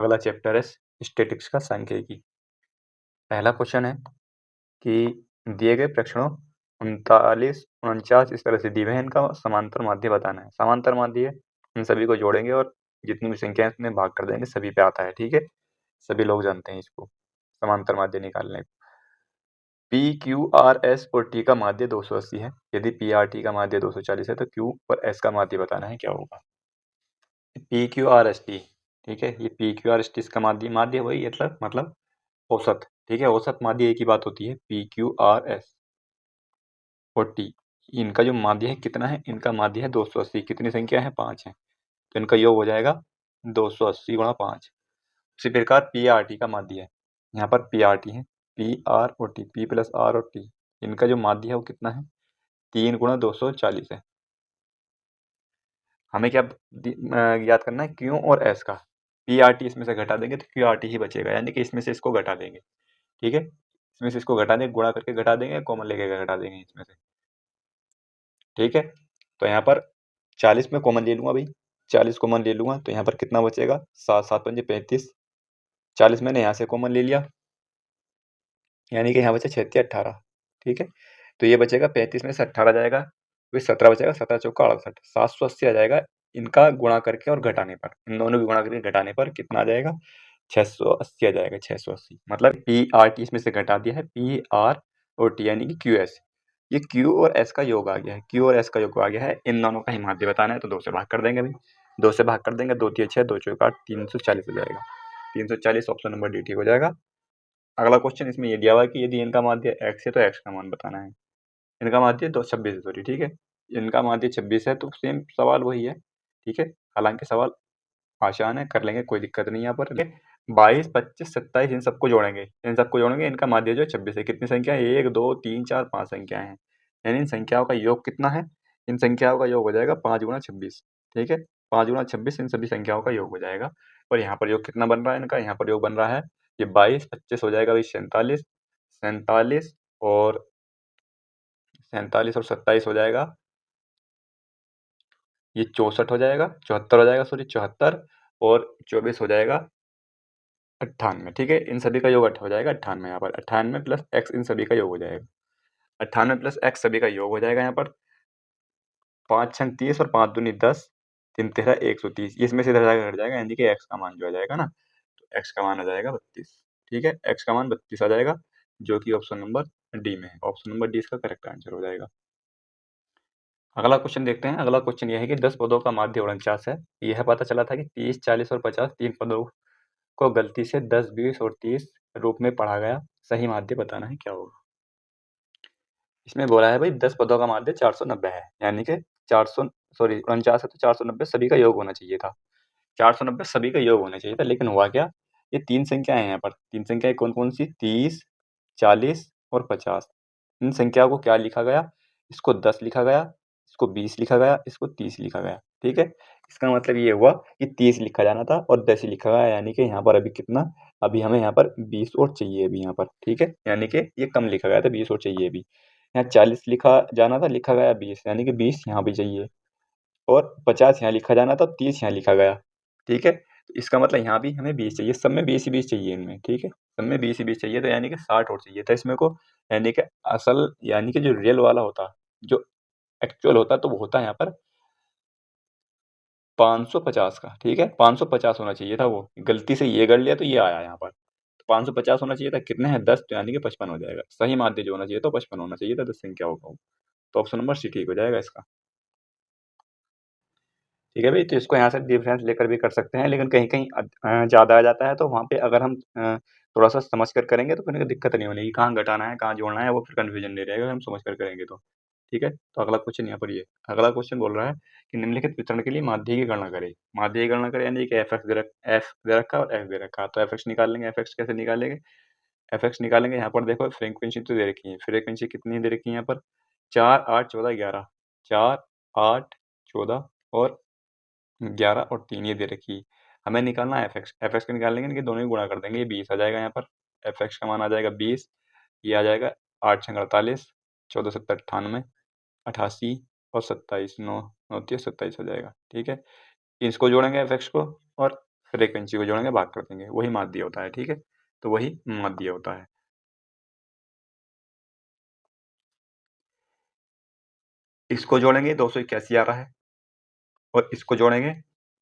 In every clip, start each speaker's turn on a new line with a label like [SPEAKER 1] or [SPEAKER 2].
[SPEAKER 1] अगला चैप्टर है स्टैटिक्स का सांख्यिकी। पहला क्वेश्चन है कि दिए गए प्रश्नों 39, 49 इस तरह से दिए हैं, इनका समांतर माध्य बताना है। समांतर माध्य इन सभी को जोड़ेंगे और जितनी भी संख्या है उसमें भाग कर देंगे, सभी पे आता है। ठीक है, सभी लोग जानते हैं इसको, समांतर माध्य निकालने को। पी क्यू आर एस और टी का माध्य 280 है। यदि पी आर टी का माध्य 240 है तो क्यू और एस का माध्य बताना है, क्या होगा। P Q R S T, ठीक है, ये P Q R S T इसका माध्य, माध्य वही मतलब औसत। ठीक है, औसत माध्य एक ही बात होती है, पी क्यू आर एस और टी। इनका जो माध्य है कितना है, इनका माध्य है 280। कितनी संख्या है, 5 है, तो इनका योग हो जाएगा 280 गुणा 5। उसी प्रकार पी आर टी का माध्य है, यहाँ पर पी आर टी है, पी आर और टी, पी प्लस आर और टी, इनका जो माध्य है वो कितना है, 3 गुणा 240 है। हमें क्या याद करना है, क्यू और एस का। पी आर टी इसमें से घटा देंगे तो क्यू आर टी ही बचेगा, यानी कि इसमें से इसको घटा देंगे। ठीक है, इसमें से इसको घटा देंगे, गुणा करके घटा देंगे, कॉमन लेके घटा देंगे इसमें से। ठीक है, तो यहाँ पर 40 में कॉमन ले लूंगा भाई, 40 कॉमन ले लूंगा तो यहाँ पर कितना बचेगा, 7 7 पंजे 35। 40 मैंने यहाँ से कॉमन ले लिया, यानी कि यहाँ बचे 36 18। ठीक है, तो ये बचेगा 35 में से 18 जाएगा तो 17 बचेगा, 17 चौका 68, 780 आ जाएगा। इनका गुणा करके और घटाने पर, इन दोनों की गुणा करके घटाने पर कितना आ जाएगा, 680 आ जाएगा। 680 मतलब पी आर टी इसमें से घटा दिया है, पी आर और टी यानी कि क्यू एस। ये क्यू और एस का योग आ गया है, क्यू और एस का योग आ गया है। इन दोनों का ही माध्य बताना है, तो 2 से भाग कर देंगे भाई, 2 से भाग कर देंगे, 2 3 6, 2 चौका 8, 340 हो जाएगा। 340 ऑप्शन नंबर डी ठीक हो जाएगा। अगला क्वेश्चन इसमें ये दिया हुआ है कि यदि इनका माध्य x है तो x का मान बताना है। इनका माध्य 226 है, सॉरी, ठीक है, इनका माध्य 26 है, तो सेम सवाल वही है। ठीक है, हालांकि सवाल आसान है, कर लेंगे, कोई दिक्कत नहीं है। यहाँ पर 22 25 27 इन सबको जोड़ेंगे, इनका माध्य जो है 26 है। कितनी संख्या है, 1 2 3 4 5 संख्याएं हैं, यानी इन संख्याओं का योग कितना है, इन संख्याओं का योग हो जाएगा 5 गुणा 26। ठीक है, 5 गुणा 26 इन सभी संख्याओं का योग हो जाएगा। और यहाँ पर योग कितना बन रहा है इनका, यहाँ पर योग बन रहा है, ये 22 25 हो जाएगा भाई 47, 47 और 47 और 27 हो जाएगा, ये 64 हो जाएगा, 74 हो जाएगा, सॉरी 74 और 24 हो जाएगा 98। ठीक है, इन सभी का योग 8 हो जाएगा 98। यहाँ पर 98 प्लस एक्स इन सभी का योग हो जाएगा, 98 प्लस एक्स सभी का योग हो जाएगा। यहाँ पर 5 छंग 30 और 5 दूनी 10, 3 13 130, इसमें से इधर जाकर घट जाएगा, यानी कि एक्स का मान जो आ जाएगा ना, तो एक्स का मान आ जाएगा 32। ठीक है, एक्स का मान 32 आ जाएगा, जो कि ऑप्शन नंबर डी में है। ऑप्शन नंबर डी इसका करेक्ट आंसर हो जाएगा। अगला क्वेश्चन देखते हैं। अगला क्वेश्चन यह है कि 10 पदों का माध्य 49 है। यह पता चला था कि 30 40 और 50 तीन पदों को गलती से 10 20 और 30 रूप में पढ़ा गया, सही माध्य बताना है, क्या होगा। इसमें बोला है भाई 10 पदों का माध्य 490 है, यानी कि 400 सॉरी 49 है तो 490 सभी का योग होना चाहिए था, 490 सभी का योग होना चाहिए था। लेकिन हुआ क्या, ये तीन संख्याएं हैं, यहाँ पर तीन संख्याएं कौन कौन सी, 30 40 और 50। इन संख्याओं को क्या लिखा गया, इसको 10 लिखा गया, इसको 20 लिखा गया, इसको 30 लिखा गया। ठीक है, इसका मतलब ये हुआ कि 30 लिखा जाना था और 10 ही लिखा गया, यानी कि यहाँ पर अभी कितना, अभी हमें यहाँ पर 20 और चाहिए अभी यहाँ पर। ठीक है, यानी कि ये कम लिखा गया था, 20 और चाहिए अभी। यहाँ 40 लिखा जाना था, लिखा गया 20, यानी कि 20 यहाँ भी चाहिए, और 50 यहाँ लिखा जाना था, 30 यहाँ लिखा गया। ठीक है, तो इसका मतलब यहाँ भी हमें 20 चाहिए, सब में 20 ही 20 चाहिए इनमें। ठीक है, सब में 20 ही 20 चाहिए, तो यानी कि 60 और चाहिए था इसमें को, यानी कि असल, यानी कि जो रियल वाला होता, जो एक्चुअल होता, तो वो होता है यहाँ पर 550 का। ठीक है, 550 होना चाहिए था, वो गलती से ये कर लिया तो ये आया यहाँ पर, तो 550 होना चाहिए था। कितने हैं 10, तो यानी कि 55 हो जाएगा। सही माध्य जो होना चाहिए तो 55 होना चाहिए था, 10 संख्या होगा, तो ऑप्शन नंबर सी ठीक हो जाएगा इसका। ठीक है भाई, तो इसको यहाँ से डिफरेंस लेकर भी कर सकते हैं, लेकिन कहीं कहीं ज़्यादा आ जाता है, तो वहाँ पे अगर हम थोड़ा सा समझ कर करेंगे तो फिर दिक्कत नहीं होगी, कहाँ घटाना है कहाँ जोड़ना है, वो फिर कन्फ्यूजन नहीं रहेगा, हम समझ कर करेंगे तो। ठीक है, तो अगला क्वेश्चन यहाँ पर ये, अगला क्वेश्चन बोल रहा है कि निम्नलिखित वितरण के लिए माध्य की गणना करें। माध्य की गणना करें यानी कि एफ एक्स दे रखा और एक्स दे रखा, तो एफ एक्स निकाल लेंगे। एफ एक्स कैसे निकालेंगे, एफ एक्स निकालेंगे, यहाँ पर देखो फ्रीक्वेंसी तो दे रखी है, फ्रीक्वेंसी कितनी दे रखी है यहाँ पर, 4 8 14 11, 4 8 14 और 11 और 3 ये दे रखी है। हमें निकालना है एफ एक्स, एफ एक्स को निकालेंगे कि दोनों ही गुणा कर देंगे, ये 20 आ जाएगा यहाँ पर, एफ एक्स का मान आ जाएगा 20, ये आ जाएगा 8 छंग 48, 14 सत्तर 98, 88 और 27 9 9 30 27 हो जाएगा। ठीक है, इसको जोड़ेंगे एफ एक्स को और फ्रीक्वेंसी को जोड़ेंगे, भाग कर देंगे, वही माध्य होता है। ठीक है, तो वही माध्य होता है। इसको जोड़ेंगे 281 आ रहा है, और इसको जोड़ेंगे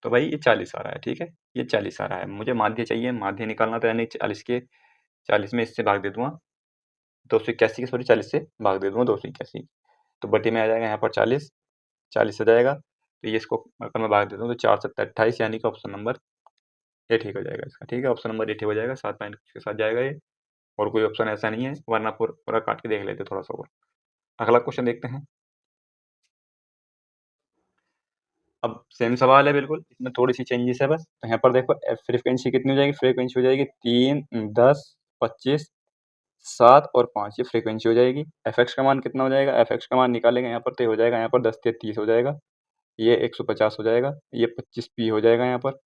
[SPEAKER 1] तो भाई ये 40 आ रहा है। ठीक है, ये 40 आ रहा है। मुझे माध्य चाहिए, माध्य निकालना, तो यानी 40 में इससे भाग दे दूंगा, 281 के, सॉरी 40 से भाग दे दूंगा 281, तो बटे में आ जाएगा यहाँ पर 40, 40 हो जाएगा। तो ये इसको अगर मैं भाग देता हूँ तो 4 7 28, यानी कि ऑप्शन नंबर ए ठीक हो जाएगा इसका। ठीक है, ऑप्शन नंबर ए ठीक हो जाएगा, 7 पॉइंट के साथ जाएगा ये, और कोई ऑप्शन ऐसा नहीं है, वरना पूरा काट के देख लेते थोड़ा सा और। अगला क्वेश्चन देखते हैं। अब सेम सवाल है बिल्कुल, इसमें थोड़ी सी चेंजेस है बस। तो यहाँ पर देखो फ्रीक्वेंसी कितनी हो जाएगी, फ्रीक्वेंसी हो जाएगी 3, 10, 25, 7 और 5, ये फ्रीक्वेंसी हो जाएगी। एफ एक्स का मान कितना हो जाएगा, एफ एक्स का मान निकालेंगे यहाँ पर, तो ये हो जाएगा यहाँ पर 10 से 30 हो जाएगा, ये 150 हो जाएगा, ये 25 पी हो जाएगा यहाँ पर।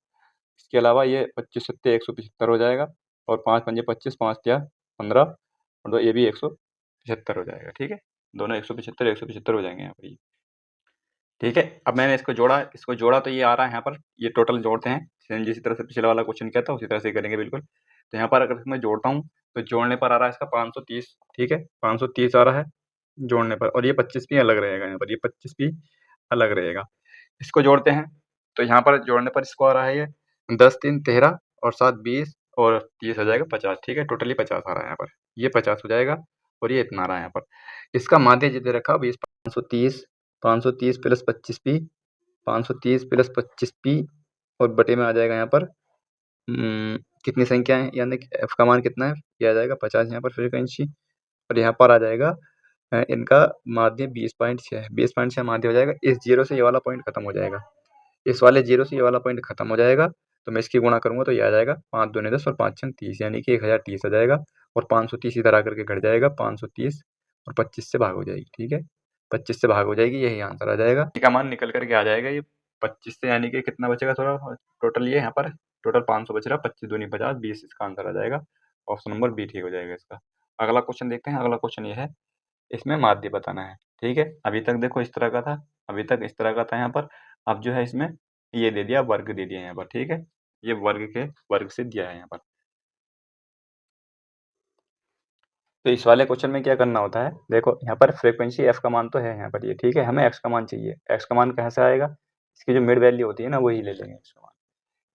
[SPEAKER 1] इसके अलावा ये 25 सत्ते 175 हो जाएगा, और 5 पंजे 25, 5 या 15, और दो ये भी 175 हो जाएगा। ठीक है, दोनों 175 175 हो जाएंगे यहाँ पर ये। ठीक है, अब मैंने इसको जोड़ा तो ये आ रहा है यहाँ पर, ये टोटल जोड़ते हैं, सेम जिस तरह से पिछला वाला क्वेश्चन किया था उसी तरह से करेंगे बिल्कुल। तो यहाँ पर अगर मैं जोड़ता हूँ तो जोड़ने पर आ रहा है इसका 530। ठीक है, 530 आ रहा है जोड़ने पर, और ये 25 भी अलग रहेगा, यहाँ पर ये 25 भी अलग रहेगा। इसको जोड़ते हैं तो यहाँ पर जोड़ने पर इसको आ रहा है ये 10 3 13 और 7 20 और 30 हो जाएगा 50। ठीक है, टोटली 50 आ रहा है यहाँ पर, ये 50 हो जाएगा, और ये इतना आ रहा है यहाँ पर। इसका माध्य जितने रखा 20, 530, 530 प्लस 25 पी, 530 प्लस 25 पी, और बटे में आ जाएगा यहाँ पर कितनी संख्या है, यानी कि एफ का मान कितना है, ये आ जाएगा 50 यहाँ पर फ्रीक्वेंसी, और यहाँ पर आ जाएगा इनका माध्य 20.6, 20.6 माध्य हो जाएगा। इस जीरो से ये वाला पॉइंट खत्म हो जाएगा, इस वाले जीरो से ये वाला पॉइंट खत्म हो जाएगा, तो मैं इसकी गुणा करूंगा तो ये आ जाएगा 5 दूनी 10 और 5 छंग 30, यानी कि 1030 आ जाएगा, और 530 इधर आकर के घट जाएगा, 530 और 25 से भाग हो जाएगी। ठीक है, 25 से भाग हो जाएगी, यही आंसर आ जाएगा, का मान निकल करके आ जाएगा ये 25 से, यानी कि कितना बचेगा थोड़ा, टोटल ये यहाँ पर टोटल 500 बच रहा, 25 दूनी 50, 20 इसका आंसर आ जाएगा, ऑप्शन नंबर बी ठीक हो जाएगा इसका। अगला क्वेश्चन देखते हैं। अगला क्वेश्चन ये है, इसमें माध्य बताना है। ठीक है, अभी तक देखो इस तरह का था, अभी तक इस तरह का था यहाँ पर, अब जो है इसमें ये दे दिया, वर्ग दे दिया यहाँ पर। ठीक है, ये वर्ग से दिया है यहाँ पर। तो इस वाले क्वेश्चन में क्या करना होता है, देखो यहाँ पर फ्रीक्वेंसी एफ का मान तो है यहाँ पर ये, ठीक है, हमें एक्स का मान चाहिए। एक्स का मान कैसे आएगा, इसकी जो मिड वैल्यू होती है ना वही ले लेंगे एक्स का मान।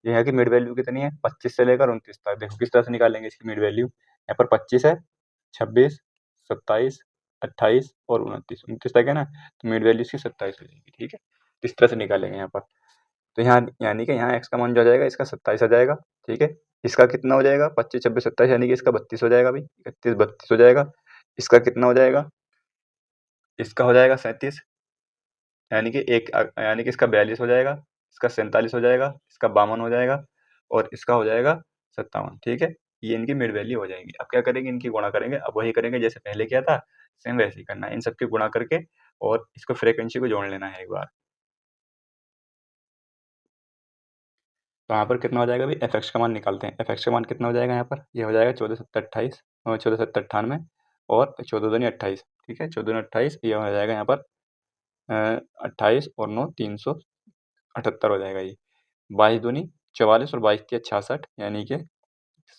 [SPEAKER 1] ये यहाँ की मिड वैल्यू कितनी है, 25 से लेकर 29 तक। देखो किस तरह से निकालेंगे इसकी मिड वैल्यू, यहाँ पर 25 है, 26, 27, 28 और 29, 29 तक है ना, तो मिड वैल्यू इसकी 27 हो जाएगी। ठीक है, इस तरह से निकालेंगे यहाँ पर। तो यहाँ यानी कि यहाँ एक्स का मान जो आ जाएगा इसका 27 आ जाएगा। ठीक है, इसका कितना हो जाएगा, 25 26 27, यानी कि इसका 32 हो जाएगा भाई, 31 32 हो जाएगा। इसका कितना हो जाएगा, इसका हो जाएगा 37, यानी कि यानी कि इसका 42 हो जाएगा, इसका 47 हो जाएगा, इसका 52 हो जाएगा, और इसका हो जाएगा 57। ठीक है, ये इनकी मिड वैल्यू हो जाएंगी। अब क्या करेंगे, इनकी गुणा करेंगे। अब वही करेंगे जैसे पहले किया था, सेम वैसे ही करना है, इन सबकी गुणा करके और इसको फ्रीक्वेंसी को जोड़ लेना है एक बार। तो यहाँ पर कितना हो जाएगा भाई, एफ एक्स का मान निकालते हैं। एफ एक्स का मान कितना हो जाएगा यहाँ पर, ये हो जाएगा 14 7 28 और 14 7 98 और 14 दूनी 28। ठीक है, 14 28, ये हो जाएगा यहाँ पर 28 और 9 378 हो जाएगा ये। 22 दूनी 44 और 22 तिया 66, यानी कि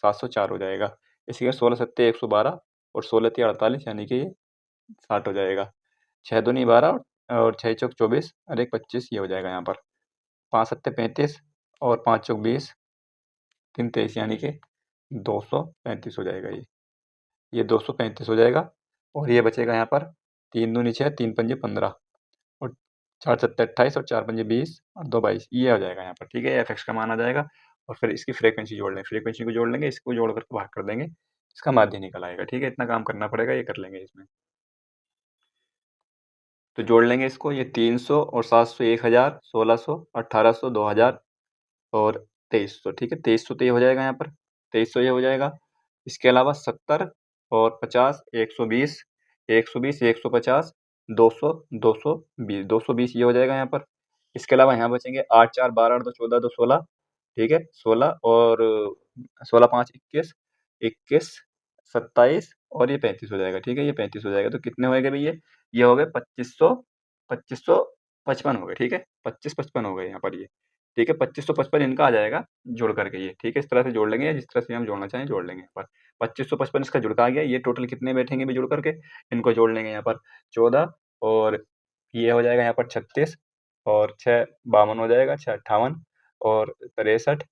[SPEAKER 1] 704 हो जाएगा। इसी के 16 सत्ते 112 और 16 तिया 48, यानी कि ये 60 हो जाएगा। 6 दूनी 12 और 6 चौक 24 और 1 25, ये हो जाएगा यहाँ पर। 5 सत्ते 35 और 5 चौक 20, 3 23, यानी कि 235 हो जाएगा ये 235 हो जाएगा। और ये बचेगा यहाँ पर 3 दूनी 6, 3 पंजे 15 और 4 सत्ते 28 और 4 पंजे 20 और 2 22, ये आ जाएगा यहाँ पर। ठीक है, एफ एक्स का मान आ जाएगा, और फिर इसकी फ्रीक्वेंसी जोड़ लेंगे, फ्रीक्वेंसी को जोड़ लेंगे, इसको जोड़ करके भाग कर देंगे, इसका माध्य निकल आएगा। ठीक है, इतना काम करना पड़ेगा, ये कर लेंगे इसमें। तो जोड़ लेंगे इसको, ये 300 और 700 1000, 1600, 1800, 2000 और 2300। ठीक है, 2300 तो ये हो जाएगा यहाँ पर, 2300 ये हो जाएगा। इसके अलावा 70 और 50, 120, 120, 150, 200, 220, 220 ये हो जाएगा यहाँ पर। इसके अलावा यहाँ बचेंगे 8 4 12 8 2 14 2 16। ठीक है, 16 और 16 5 21, 21 27 और ये 35 हो जाएगा। ठीक है, ये 35 हो जाएगा। तो कितने हो गए भैया, ये हो गए 2500, 2555 हो गए। ठीक है, 25 55 हो गए यहाँ पर ये। ठीक है, 2555 इनका आ जाएगा जोड़ करके ये, ठीक है, इस तरह से जोड़ लेंगे या जिस तरह से हम जोड़ना चाहें जोड़ लेंगे यहाँ पर। 2555 इसका जुड़ का आ गया, ये टोटल कितने बैठेंगे भी जुड़ करके, इनको जोड़ लेंगे यहाँ पर 14 और ये हो जाएगा यहाँ पर 36 और 6 52 हो जाएगा, 6 58 और 63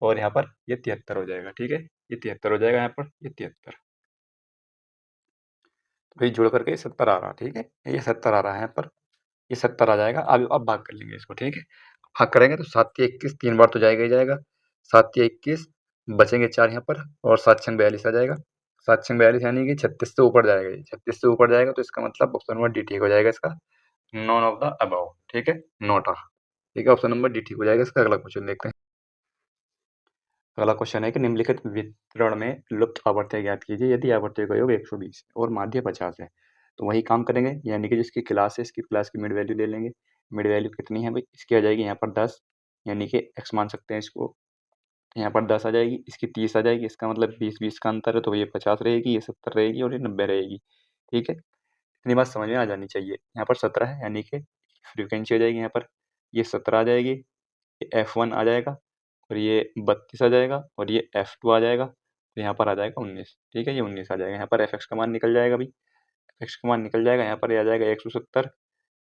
[SPEAKER 1] और यहाँ पर ये 73 हो जाएगा, ठीक है, ये 73 हो जाएगा यहाँ पर, ये 73 भाई जोड़ करके 70 आ रहा, ठीक है, ये 70 आ रहा है यहाँ पर, ये 70 आ जाएगा। अब भाग कर लेंगे इसको, ठीक है, भाग करेंगे तो 7 या 21 3 बार तो जाएगा ही जाएगा, 7 या 21 बचेंगे 4 यहाँ पर और 7 छंग 42 आ जाएगा, 7 छंग 42 यानी कि 36 से ऊपर जाएगा, ये 36 से ऊपर जाएगा तो इसका मतलब ऑप्शन नंबर डी ठीक हो जाएगा इसका, नॉन ऑफ द अबव, ठीक है, नॉट आ, ठीक है, ऑप्शन नंबर डी ठीक हो जाएगा इसका। अगला क्वेश्चन देखते हैं। अगला क्वेश्चन है कि निम्नलिखित वितरण में लुप्त आवर्ती ज्ञात कीजिए यदि आवर्ती का योग 120 और माध्य 50 है। तो वही काम करेंगे, यानी कि जिसकी क्लास है इसकी क्लास की मिड वैल्यू ले लेंगे। मिड वैल्यू कितनी है भाई, इसकी आ जाएगी यहाँ पर 10, यानी कि x मान सकते हैं इसको, यहाँ पर 10 आ जाएगी, इसकी 30 आ जाएगी, इसका मतलब 20-20 का अंतर है तो ये 50 रहेगी, ये 70 रहेगी और ये 90 रहेगी, ठीक है, इतनी बात समझ में आ जानी चाहिए। यहाँ पर 17 है यानी कि फ्रीक्वेंसी आ जाएगी यहाँ पर, ये 17 आ जाएगी, ये F1 आ जाएगा और ये 32 आ जाएगा और ये F2 आ जाएगा, तो यहाँ पर आ जाएगा 19, ठीक है, ये 19 आ जाएगा। यहाँ पर fx का मान निकल जाएगा भाई, fx का मान निकल जाएगा, यहाँ पर ये आ जाएगा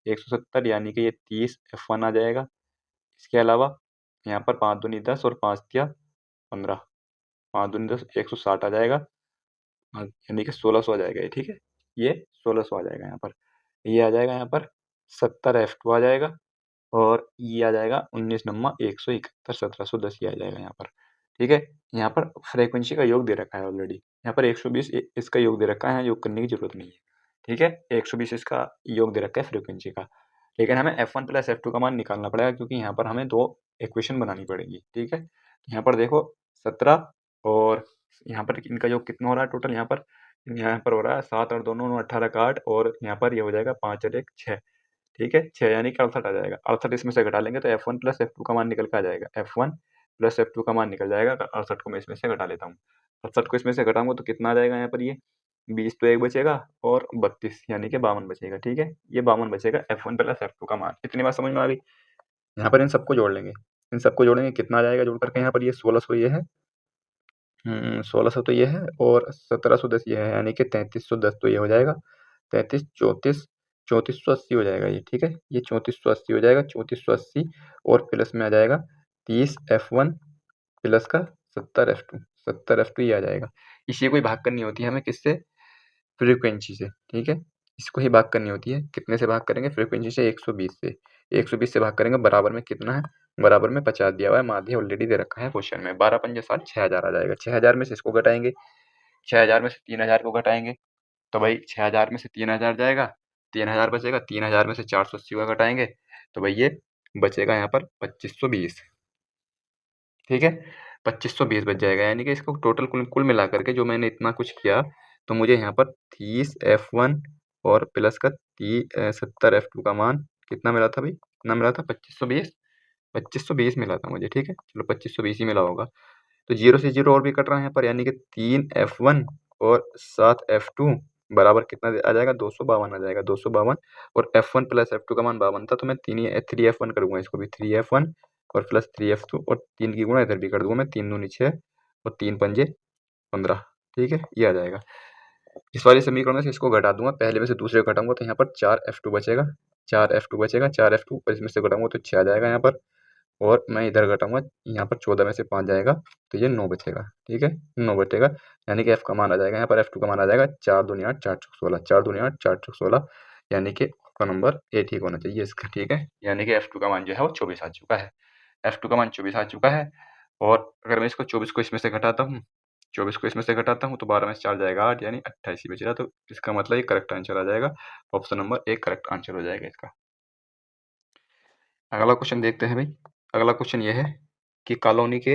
[SPEAKER 1] 170 यानी कि ये 30 F1 आ जाएगा। इसके अलावा यहाँ पर 5 दूनी 10 और 5 तिया 15, 5 दूनी 10 160 आ जाएगा, यानी कि 1600 आ जाएगा ये, ठीक है, ये 1600 आ जाएगा यहाँ पर, ये आ जाएगा यहाँ पर 70 F2 आ जाएगा और ये आ जाएगा 19 नम्मा 171 1710 ये आ जाएगा यहाँ पर, ठीक है। यहाँ पर फ्रीक्वेंसी का योग दे रखा है ऑलरेडी, यहाँ पर 120 इसका योग दे रखा है, योग करने की जरूरत नहीं है, ठीक है, 120 इसका योग दे रखा है फ्रीक्वेंसी का, लेकिन हमें F1 प्लस F2 का मान निकालना पड़ेगा क्योंकि यहाँ पर हमें दो इक्वेशन बनानी पड़ेगी, ठीक है। तो यहाँ पर देखो 17 और यहाँ पर इनका योग कितना हो रहा है टोटल, यहाँ पर हो रहा है 7 और दोनों 18 का 8 और यहाँ पर ये हो जाएगा 5 और 1 6, ठीक है, 6 यानी कि 68 आ जाएगा, 68 इसमें से घटा लेंगे तो F1 प्लस F2 का मान निकल के आ जाएगा, F1 प्लस F2 का मान निकल जाएगा, 68 को मैं इसमें से घटा लेता हूँ, 68 को इसमें से घटाऊंगा तो कितना आ जाएगा यहाँ पर, ये 20 तो एक बचेगा और 32 यानी कि 52 बचेगा, ठीक है, ये 52 बचेगा F1 प्लस F2 का मान, इतनी बात समझ में आ गई। यहाँ पर इन सबको जोड़ लेंगे, इन सबको जोड़ेंगे कितना आ जाएगा जोड़ करके, यहाँ पर ये 1600 ये है, 1600 तो ये है और 1710 ये है, यानी कि 3310 तो ये हो जाएगा, 33 34 3480 हो जाएगा ये, ठीक है, ये 3480 हो जाएगा, 3480 और प्लस में आ जाएगा 30 F1 प्लस का 70 F2 ये आ जाएगा। इसी को ही भाग करनी होती है हमें, किससे, फ्रीक्वेंसी से, ठीक है, इसको ही भाग करनी होती है, कितने से भाग करेंगे, फ्रीक्वेंसी से 120 से, 120 से भाग करेंगे, बराबर में कितना है, बराबर में 50 दिया हुआ है, माध्य ऑलरेडी दे रखा है क्वेश्चन में, 12 पंजे 60 6000 आ जाएगा, 6000 में से इसको घटाएंगे, 6000 में से 3000 को घटाएंगे तो भाई 6000 में से 3000 जाएगा, 3000 बचेगा, 3000 में से 480 का घटाएंगे तो भाई ये बचेगा यहाँ पर 2520, ठीक है, 2520 बच जाएगा, यानी कि इसको टोटल कुल मिला करके जो मैंने इतना कुछ किया तो मुझे यहाँ पर 30 F1 और प्लस का 70 F2 का मान कितना मिला था भाई, कितना मिला था, 2520 मिला था मुझे, ठीक है, चलो 2520 ही मिला होगा। तो 0 से 0 और भी कट रहा है यहाँ पर, यानी कि 3 F1 और 7 F2 बराबर कितना आ जाएगा, 252 आ जाएगा, 252 और F1 प्लस F2 का मान 52 था तो मैं 3 F1 करूँगा, इसको भी 3 F1 और प्लस 3 F2 और 3 की गुणा इधर भी कर दूंगा मैं, 3 दूनी 6 और 3 पंजे 15, ठीक है, ये आ जाएगा। इस वाले समीकरण में से इसको घटा दूंगा, पहले में से दूसरे को घटाऊंगा तो यहाँ पर 4 F2 बचेगा, 4 F2 बचेगा, 4 F2 और इसमें से घटाऊंगा तो 6 आ जाएगा यहाँ पर, और मैं इधर घटाऊंगा, यहाँ पर 14 में से 5 जाएगा तो ये 9 बचेगा, ठीक है, 9 बचेगा, यानी कि F का मान आ जाएगा, यहाँ पर F2 का मान आ जाएगा 4 दूनी 8 4 चौक 16, 4 दूनी 8 4 चौक 16, यानी कि ऑप्शन नंबर ए ठीक होना चाहिए इसका, ठीक है, यानी कि F2 का मान जो है वो 24 आ चुका है, F2 का मान 24 आ चुका है। और अगर मैं इसको 24 को इसमें से घटाता हूँ, 24 को इसमें से घटाता हूँ तो 12 में से 4 जाएगा 8 यानी 28 ही बचेगा, तो इसका मतलब ये करेक्ट आंसर आ जाएगा, option number A correct answer हो जाएगा इसका। अगला क्वेश्चन देखते हैं भाई। अगला क्वेश्चन ये है कि कॉलोनी के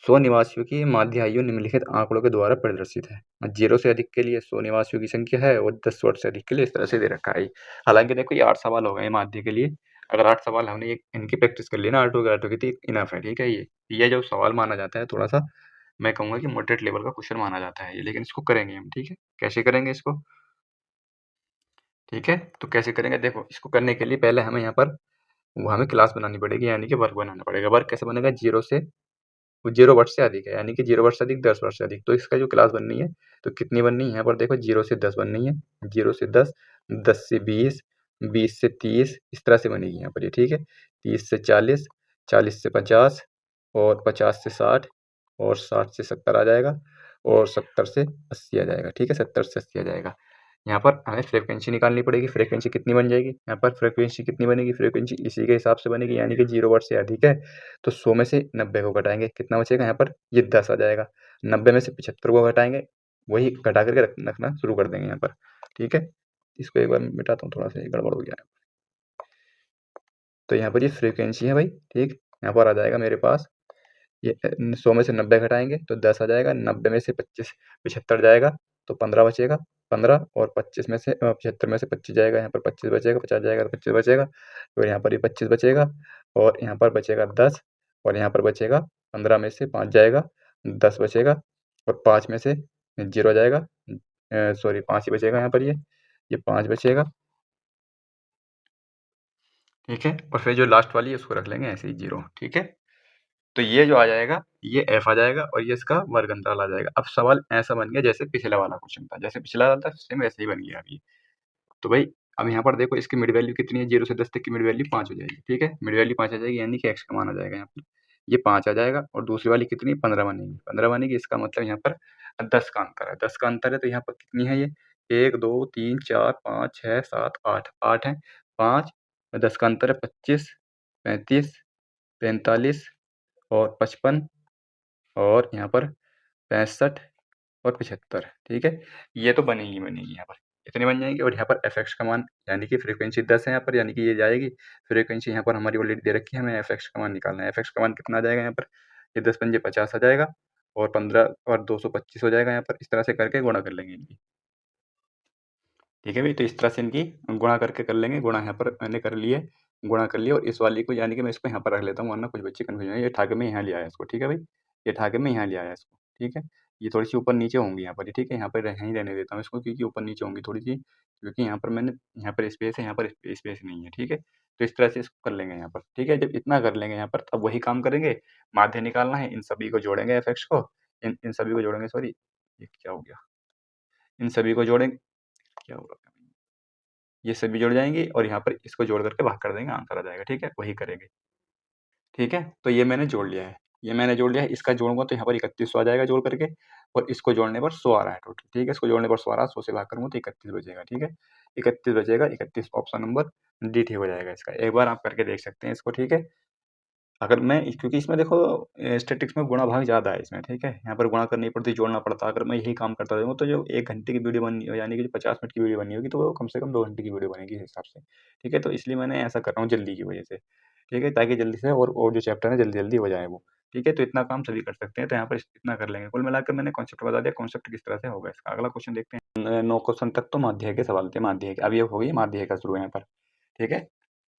[SPEAKER 1] 100 निवासियों की माध्य आयु निम्नलिखित आंकड़ों के द्वारा प्रदर्शित है। 0 से अधिक के लिए 100 निवासियों की संख्या है और 10 वर्ष से अधिक के लिए इस तरह से दे रखा है। हालांकि देखो ये 8 सवाल हो गए माध्य के लिए, अगर 8 सवाल हमने इनकी प्रैक्टिस कर ली ना, आठों की तो इनफ है, ठीक है। ये जो सवाल माना जाता है थोड़ा सा, मैं कहूँगा कि मॉडरेट लेवल का क्वेश्चन माना जाता है ये, लेकिन इसको करेंगे हम, ठीक है। कैसे करेंगे इसको, ठीक है, तो कैसे करेंगे, देखो इसको करने के लिए पहले हमें यहाँ पर वो हमें क्लास बनानी पड़ेगी, यानी कि वर्ग बनाना पड़ेगा। वर्ग कैसे बनेगा? 0 वर्ष से अधिक है, यानी कि 0 वर्ष से अधिक 10 वर्ष से अधिक। तो इसका जो क्लास बननी है, तो कितनी बननी है यहाँ पर देखो, 0 से 10 बननी है, 0 से 10, 10 से 20, 20 से 30, इस तरह से बनेगी यहाँ पर ये, ठीक है। 30 से 40, 40 से 50 और 50 से 60 और 60 से 70 आ जाएगा और 70 से 80 आ जाएगा, ठीक है। 70 से 80 आ जाएगा। यहाँ पर हमें फ्रीक्वेंसी निकालनी पड़ेगी। फ्रीक्वेंसी कितनी बन जाएगी? यहाँ पर फ्रीक्वेंसी कितनी बनेगी? फ्रीक्वेंसी इसी के हिसाब से बनेगी, यानी कि 0 वर्ष से अधिक है तो 100 में से 90 को घटाएंगे, कितना बचेगा यहाँ पर? ये 10 आ जाएगा। 90 में से 75 को घटाएंगे, वही घटा करके रखना शुरू कर देंगे यहाँ पर, ठीक है। इसको एक बार मिटाता हूँ, थोड़ा सा गड़बड़ हो गया है। तो यहाँ पर ये फ्रीक्वेंसी है भाई, ठीक। यहाँ पर आ जाएगा मेरे पास ये 100 में से 90 घटाएंगे तो 10 आ जाएगा। 90 में से 75 जाएगा तो 15 बचेगा। 15 और 25 में से 75 में से 25 जाएगा, यहाँ पर 25 बचेगा। 50 जाएगा तो 25 बचेगा, फिर यहाँ पर ये 25 बचेगा और यहाँ पर बचेगा 10 और यहाँ पर बचेगा 15 में से 5 जाएगा, 10 बचेगा और 5 में से 0 जाएगा, सॉरी 5 ही बचेगा यहाँ पर, ये 5 बचेगा, ठीक है। और फिर जो लास्ट वाली है उसको रख लेंगे ऐसे ही 0, ठीक है। तो ये जो आ जाएगा, ये f आ जाएगा और ये इसका वर्ग अंतराल आ जाएगा। अब सवाल ऐसा बन गया जैसे पिछला वाला क्वेश्चन था, जैसे पिछला वाला था सेम वैसे ही बन गया अभी। तो भाई अब यहाँ पर देखो इसकी मिड वैल्यू कितनी है, 0 से 10 तक की मिड वैल्यू 5 हो जाएगी, ठीक है। मिड वैल्यू 5 आ जाएगी, यानी कि x का मान आ जाएगा यहाँ पर, ये 5 आ जाएगा और दूसरी वाली कितनी? 15 बनेगी। 15 बनेगी, इसका मतलब यहाँ पर 10 का अंतर है। 10 का अंतर है तो यहाँ पर कितनी है ये? 1 2 3 4 5 6 7 8, 8 है। 5 और 10 का अंतर है 25, 35, 45 और 55 और यहाँ पर 65 और 75, ठीक है। ये तो बनेगी बनेगी यहाँ पर, इतनी बन जाएंगी। और यहाँ पर एफ का मान, यानी कि फ्रीक्वेंसी 10 है यहाँ पर, यानी कि ये जाएगी। फ्रीक्वेंसी यहाँ पर हमारी ऑलरेडी दे रखी है, हमें एफ का मान निकालना है। एफ का मान कितना आ जाएगा यहाँ पर? ये 10 पंजे 50 आ जाएगा और 15 और 225 हो जाएगा यहाँ पर। इस तरह से करके गुणा कर लेंगे इनकी, ठीक है भाई। तो इस तरह से इनकी गुणा करके कर लेंगे। गुणा यहाँ पर मैंने कर लिए, गुणा कर लिया। और इस वाली को, यानी कि मैं इसको यहाँ पर रख लेता हूँ वरना कुछ बच्चे कन्फ्यूजन है। ये ठाके में यहाँ ले आया इसको, ठीक है भाई, ये ठाके में यहाँ ले आया इसको, ठीक है। ये थोड़ी सी ऊपर नीचे होंगी यहाँ पर, ठीक है। यहाँ पर यहीं रहने देता हूँ इसको, क्योंकि ऊपर नीचे होंगी थोड़ी सी, क्योंकि यहाँ पर मैंने, यहाँ पर स्पेस है, यहाँ पर स्पेस नहीं है, ठीक है। तो इस तरह से इसको कर लेंगे यहाँ पर, ठीक है। जब इतना कर लेंगे यहाँ पर तब वही काम करेंगे, माध्य निकालना है। इन सभी को जोड़ेंगे एफ को, इन सभी को जोड़ेंगे, सॉरी ये क्या हो गया, इन सभी को जोड़ेंगे, क्या होगा, ये सभी जुड़ जाएंगी और यहाँ पर इसको जोड़ करके भाग कर देंगे, आंसर आ जाएगा, ठीक है। वही करेंगे, ठीक है। तो ये मैंने जोड़ लिया है, ये मैंने जोड़ लिया है। इसका जोड़ूंगा तो यहाँ पर 3100 आ जाएगा जोड़ करके, और इसको जोड़ने पर 100 आ रहा है टोटल, ठीक है। इसको जोड़ने पर 100 आ रहा है, 100 से भाग करूँगा तो 31 बचेगा, ठीक है। 31 बचेगा, 31 ऑप्शन नंबर डी ठीक हो जाएगा इसका। एक बार आप करके देख सकते हैं इसको, ठीक है। अगर मैं क्योंकि इसमें देखो स्टैटिक्स में गुणा भाग ज़्यादा है इसमें, ठीक है। यहाँ पर गुणा करनी पड़ती, जोड़ना पड़ता। अगर मैं यही काम करता रहूँ तो जो 1 घंटे की वीडियो बनी, यानी कि जो 50 मिनट की वीडियो बनी होगी, तो वो कम से कम 2 घंटे की वीडियो बनेगी इस हिसाब से, ठीक है। तो इसलिए मैंने ऐसा कर रहा हूँ जल्दी की वजह से, ठीक है, ताकि जल्दी से और जो चैप्टर है जल्दी जल्दी हो जाए वो, ठीक है। तो इतना काम सभी कर सकते हैं, तो यहाँ पर इतना कर लेंगे। कुल मिलाकर मैंने कॉन्सेप्ट बता दिया, कॉन्सेप्ट किस तरह से होगा इसका। अगला क्वेश्चन देखते हैं। 9 क्वेश्चन तक तो माध्यिका के सवाल थे, माध्यिका अब ये हो गई माध्यिका शुरू यहाँ पर, ठीक है।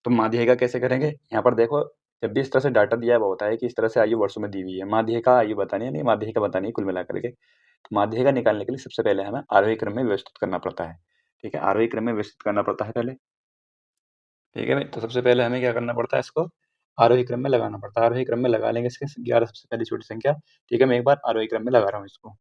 [SPEAKER 1] तो माध्यिका कैसे करेंगे? यहाँ पर देखो, जब भी इस तरह से डाटा दिया हुआ होता है कि इस तरह से आयु वर्षों में दी हुई है, माध्यिका आयु बतानी है, नहीं माध्यिका बतानी है कुल मिलाकर के। तो माध्यिका निकालने के लिए सबसे पहले हमें आरोही क्रम में व्यवस्थित करना पड़ता है, ठीक है। आरोही क्रम में व्यवस्थित करना पड़ता है पहले, ठीक है भाई। तो सबसे पहले हमें क्या करना पड़ता है, इसको आरोही क्रम में लगाना पड़ता है। आरोही क्रम में लगा लेंगे इसके 11 सबसे पहली छोटी संख्या, ठीक है। मैं एक बार आरोही क्रम में लगा रहा हूँ इसको,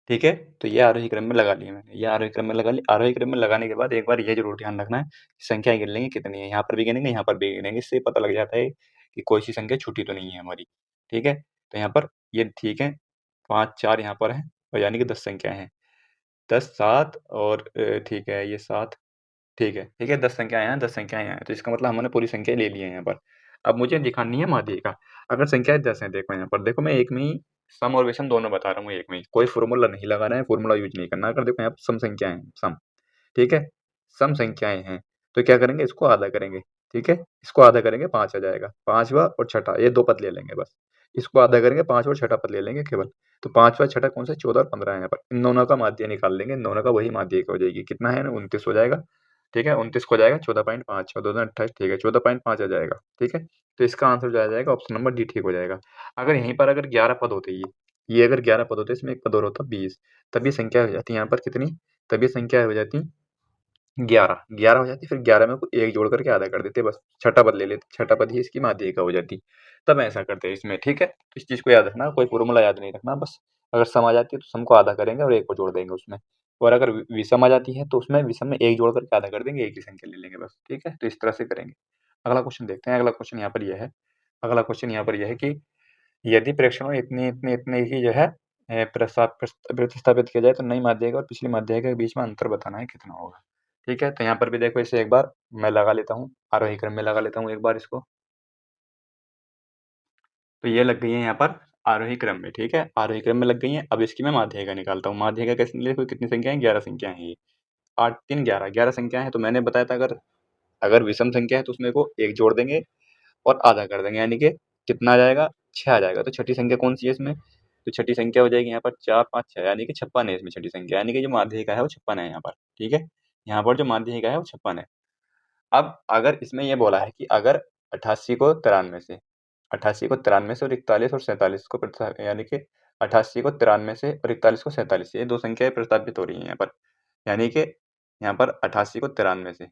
[SPEAKER 1] ठीक है। तो ये आरोही क्रम में लगा लिया मैंने, ये आरोही क्रम में लगा ली। आरोही क्रम में लगाने के बाद एक बार ये जरूर ध्यान रखना है, संख्या गिन लेंगे कितनी है, यहाँ पर भी गिनेंगे, यहाँ पर भी गिनेंगे। इससे पता लग जाता है कि कोई सी संख्या छूटी तो नहीं है हमारी, ठीक है। तो यहाँ पर ये ठीक है, 5 4 यहाँ पर है, और यानी कि 10 संख्याएं हैं, 10 7 और ठीक है, ये 7, ठीक है, ठीक है। 10 संख्याएं हैं, 10 संख्याएं हैं, तो इसका मतलब हमने पूरी संख्या ले ली है यहाँ पर। अब मुझे दिखानी है माध्यिका। अगर संख्याएं 10 है, देखो यहाँ पर देखो, मैं एक में ही सम और विषम दोनों बता रहा हूँ, एक में ही कोई फॉर्मूला नहीं लगाना है, फॉर्मूला यूज नहीं करना। अगर देखो यहाँ पर सम संख्याएं हैं, सम, ठीक है, सम संख्याएं हैं, तो क्या करेंगे, इसको आधा करेंगे, ठीक है। इसको आधा करेंगे, 5 आ जाएगा, पांचवा और छठा, ये 2 पद ले लेंगे बस। इसको आधा करेंगे, 5 और छठा पद ले लेंगे केवल। तो पांचवा छठा कौन सा, 14 और 15 है यहाँ पर। इन दोनों का माध्य निकाल लेंगे, इन दोनों का वही माध्यिका हो जाएगी। कितना है ना, 29 हो जाएगा, ठीक है। 29 को हो जाएगा 14.5, 14 28, ठीक है, 14.5 आ जाएगा, ठीक है। तो इसका आंसर जो आ जाएगा ऑप्शन नंबर डी ठीक हो जाएगा। अगर यहीं पर अगर 11 पद होते, ये अगर 11 पद होते, इसमें एक पद और होता 20, तब ये संख्या हो जाती है यहाँ पर कितनी, तब ये संख्या हो जाती 11 11 हो जाती, फिर 11 में को 1 जोड़ करके आधा कर देते, बस छठा पद ले लेते, छठा पद ही इसकी माध्यिका हो जाती। तब ऐसा करते हैं इसमें, ठीक है? तो इस चीज़ को याद रखना, कोई फ़ॉर्मूला याद नहीं रखना, बस अगर सम आ जाती है तो सम को आधा करेंगे और 1 को जोड़ देंगे उसमें, और अगर विषम आ जाती है तो उसमें विषम में 1 जोड़ करके आधा कर देंगे, एक ही संख्या ले लेंगे बस, ठीक है? तो इस तरह से करेंगे। अगला क्वेश्चन देखते हैं, अगला क्वेश्चन यहाँ पर ये है, अगला क्वेश्चन यहाँ पर ये है कि यदि प्रेक्षणों इतने ही जो है प्रतिस्थापित किया जाए तो नई माध्यिका और पिछली माध्यिका के बीच में अंतर बताना है, कितना होगा? ठीक है, तो यहाँ पर भी देखो, इसे एक बार मैं लगा लेता हूँ, आरोही क्रम में लगा लेता हूँ एक बार इसको। तो ये लग गई है यहाँ पर आरोही क्रम में, ठीक है, आरोही क्रम में लग गई है। अब इसकी मैं माध्यिका निकालता हूँ। माध्यिका कैसे निकलेगी? कितनी संख्या है? 11 संख्या है ये। 8 3 11 11 संख्या है, तो मैंने बताया था अगर अगर विषम संख्या है तो उसमें को 1 जोड़ देंगे और आधा कर देंगे, यानी कि कितना आ जाएगा? 6 आ जाएगा। तो छठी संख्या कौन सी है इसमें? तो छठी संख्या हो जाएगी यहाँ पर 4 5 6, यानी कि 56 है इसमें छठी संख्या, यानी कि जो माध्यिका है वो 56 है यहाँ पर, ठीक है? यहाँ पर जो माध्यिका है वो 56 है। अब अगर इसमें ये बोला है कि अगर 88 को 93 से 88 को 93 से और 41 और 47 को यानी कि 88 को 93 से और 41 को 47 से, ये दो संख्याएं प्रस्तावित हो रही हैं यहाँ पर, यानी कि यहाँ पर 88 को 93 से,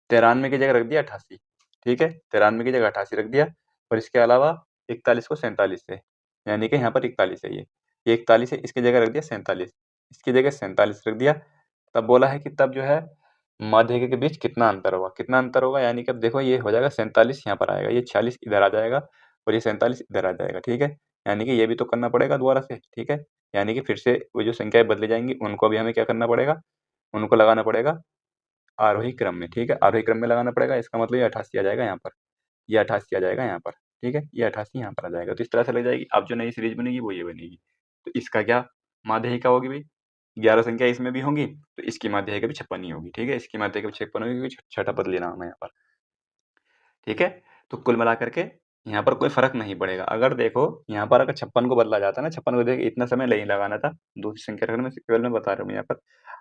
[SPEAKER 1] 93 की जगह रख दिया 88, ठीक है, 93 की जगह 88 रख दिया, और इसके अलावा 41 को 47 से, यानी कि यहाँ पर 41 है, ये 41 है, इसकी जगह रख दिया 47, इसकी जगह 47 रख दिया। तब बोला है कि तब जो है माध्यिका के बीच कितना अंतर होगा, कितना अंतर होगा, यानी कि अब देखो ये हो जाएगा 47 यहाँ पर आएगा, ये 46 इधर आ जाएगा और ये 47 इधर आ जाएगा, ठीक है, यानी कि ये भी तो करना पड़ेगा दोबारा से, ठीक है, यानी कि फिर से वो जो संख्याएं बदली जाएंगी उनको भी हमें क्या करना पड़ेगा, उनको लगाना पड़ेगा आरोही क्रम में, ठीक है, आरोही क्रम में लगाना पड़ेगा। इसका मतलब ये 88 आ जाएगा यहाँ पर, ये 88 आ जाएगा यहाँ पर, ठीक है, ये 88 यहाँ पर आ जाएगा, तो इस तरह से लग जाएगी। अब जो नई सीरीज बनेगी वो ये बनेगी, तो इसका क्या माध्यिका होगी भाई, 11 संख्या इसमें भी होंगी, तो इसकी माध्यिका भी 56 ही होगी, ठीक है, इसकी माध्यिका भी 56 होगी, क्योंकि छठा पद लेना हमें यहाँ पर, ठीक है। तो कुल मिलाकर के यहाँ पर कोई फर्क नहीं पड़ेगा। अगर देखो यहाँ पर अगर 56 को बदला जाता ना, 56 को देखो इतना समय नहीं लगाना था दूसरी संख्या रखने में, केवल मैं बता रहा हूँ यहाँ पर,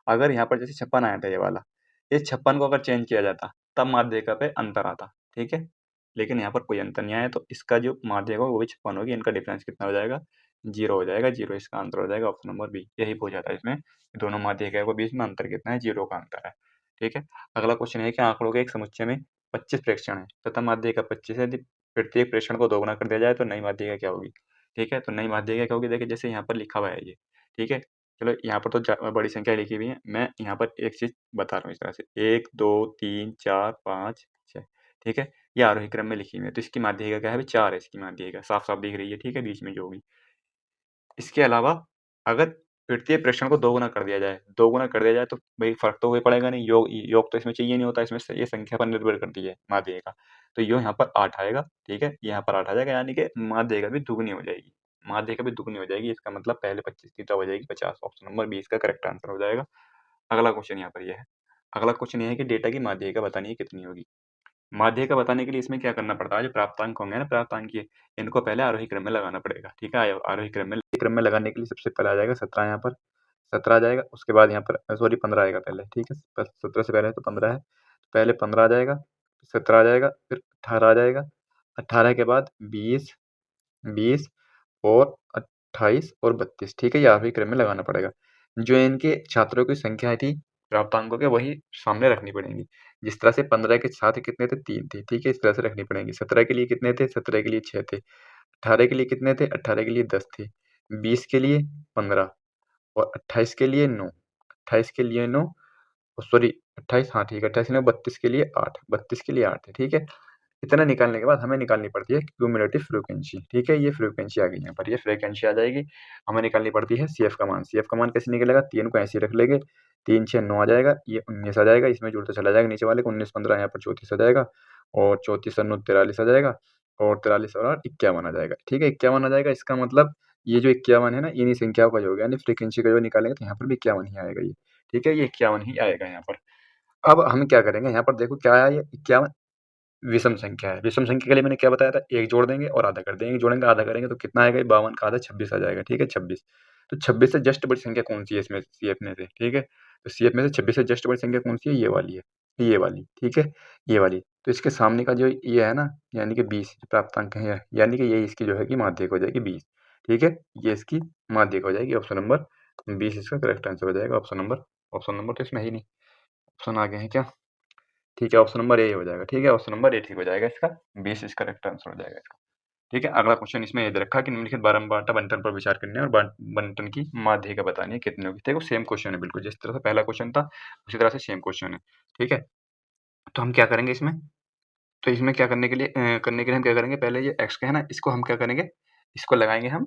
[SPEAKER 1] अगर यहाँ पर जैसे 56 आया था ये वाला, इस 56 को अगर चेंज किया जाता तब माध्यिका पे अंतर आता, ठीक है, लेकिन यहाँ पर कोई अंतर नहीं आया, तो इसका जो माध्यिका होगा वो भी 56 होगी, इनका डिफरेंस कितना हो जाएगा? 0 हो जाएगा, 0 इसका आंसर हो जाएगा, ऑप्शन नंबर बी यही पूछा जाता है इसमें, दोनों माध्यिका के बीच में अंतर कितना है? 0 का अंतर है, ठीक है। अगला क्वेश्चन है कि आंकड़ों के एक समुच्चय में 25 प्रेक्षण है तथा माध्यिका 25 है, यदि प्रत्येक प्रेक्षण को दोगुना कर दिया जाए तो नई माध्यिका क्या होगी? ठीक है, तो नई माध्यिका क्या होगी? देखिए जैसे यहाँ पर लिखा हुआ है ये, ठीक है, चलो यहाँ पर तो बड़ी संख्या लिखी हुई है, मैं यहाँ पर एक चीज बता रहा हूँ इस तरह से, 1 2 3 4 5 6, ठीक है, ये आरोही क्रम में लिखी हुई है, तो इसकी माध्यिका क्या है? 4 है इसकी माध्यिका, साफ साफ दिख रही है, ठीक है, बीच में जो होगी। इसके अलावा अगर तृतीय प्रेक्षण को दोगुना कर दिया जाए, दोगुना कर दिया जाए तो भाई फर्क तो कोई पड़ेगा नहीं, योग योग तो इसमें चाहिए नहीं होता, इसमें ये संख्या पर निर्भर करती है माध्यिका, तो यो यहाँ पर 8 आएगा, ठीक है, यहाँ पर 8 आ जाएगा, यानी कि माध्यिका भी दुगुनी हो जाएगी, माध्यिका भी दुगुनी हो जाएगी, इसका मतलब पहले 25 थी तब हो जाएगी 50, ऑप्शन नंबर 20 का करेक्ट आंसर हो जाएगा। अगला क्वेश्चन यहाँ पर यह है, अगला क्वेश्चन ये है कि डेटा की माध्यिका बतानी है कितनी होगी। माध्यिका बताने के लिए इसमें क्या करना पड़ता है? जो प्राप्तांक होंगे ना, प्राप्तांक ये, इनको पहले आरोही क्रम में लगाना पड़ेगा, ठीक है, आरोही क्रम में लगाने के लिए सबसे पहले आ जाएगा 17 यहाँ पर, 17 आ जाएगा, उसके बाद यहाँ पर सॉरी 15 आएगा पहले, ठीक है, 17 से पहले तो 15 है, पहले 15 आ जाएगा, 17 आ जाएगा, फिर 18 आ जाएगा, 18 के बाद 20 20 और 28 और 32, ठीक है, ये आरोही क्रम में लगाना पड़ेगा। जो इनके छात्रों की संख्या थी प्राप्तांकों के, वही सामने रखनी पड़ेंगी। जिस तरह से 15 के छात्र कितने थे? 3 थे, ठीक है, इस तरह से रखनी पड़ेंगी। 17 के लिए कितने थे? 17 के लिए 6 थे। 18 के लिए कितने थे? 18 के लिए 10 थे। 20 के लिए 15 और 28 के लिए 9, 28 के लिए 9, सॉरी 28, हाँ ठीक है, 28 नहीं, 32 के लिए 8, 32 के लिए 8 है, ठीक है। इतना निकालने के बाद हमें निकालनी पड़ती है क्यूमुलेटिव फ्रीक्वेंसी, ठीक है, ये फ्रीक्वेंसी आ गई यहाँ पर, ये फ्रीक्वेंसी आ जाएगी, हमें निकालनी पड़ती है सीएफ का मान। सीएफ का मान कैसे निकलेगा? 3 को ऐसे ही रख लेंगे, 3 6 9 आ जाएगा, ये 19 आ जाएगा, इसमें जुड़ता चला जाएगा नीचे वाले को, 19 15 यहाँ पर 34 आ जाएगा, और 34 और 9 43 आ जाएगा, और 43 और 8 51 आ जाएगा, ठीक है, 51 आ जाएगा। इसका मतलब ये जो 51 है ना, इन्हीं संख्याओं का योग है, यानी फ्रीक्वेंसी का जो निकालेंगे तो यहाँ पर भी 51 ही आएगा ये, ठीक है, ये 51 ही आएगा यहाँ पर। अब हम क्या करेंगे, यहाँ पर देखो क्या आया, ये 51 विषम संख्या है। विषम संख्या के लिए मैंने क्या बताया था? 1 जोड़ देंगे और आधा कर देंगे, जोड़ेंगे आधा करेंगे तो कितना आएगा? 52 का आधा 26 आ जाएगा, ठीक है, 26। तो 26 से जस्ट बड़ी संख्या कौन सी है इसमें सीएफ में से? ठीक है, तो सीएफ में से 26 से जस्ट बड़ी संख्या कौन सी है? ये वाली है, ये वाली, ठीक है, ये वाली। तो इसके सामने का जो ये है ना, यानी कि 20 प्राप्तांक है, यानी कि ये इसकी जो है कि माध्यिका हो जाएगी 20, ठीक है, ये इसकी माध्यिका हो जाएगी, ऑप्शन नंबर 20 इसका करेक्ट आंसर हो जाएगा, ऑप्शन नंबर ऑप्शन नंबर तो इसमें है ही नहीं, ऑप्शन आगे है क्या? ठीक है, ऑप्शन नंबर ए हो जाएगा। ठीक है, ऑप्शन नंबर ए ठीक हो जाएगा इसका, 20 इसका करेक्ट आंसर हो जाएगा इसका। ठीक है, अगला क्वेश्चन इसमें ये दे रखा है कि निम्नलिखित बारंबारता बंटन पर विचार करने और बंटन की माध्यिका बतानी है कितनी होगी। देखो सेम क्वेश्चन है बिल्कुल, जिस तरह से पहला क्वेश्चन था उसी तरह से सेम क्वेश्चन है। ठीक है, तो हम क्या करेंगे इसमें, तो इसमें क्या करने के लिए हम क्या करेंगे, पहले ये एक्स का है ना, इसको हम क्या करेंगे, इसको लगाएंगे हम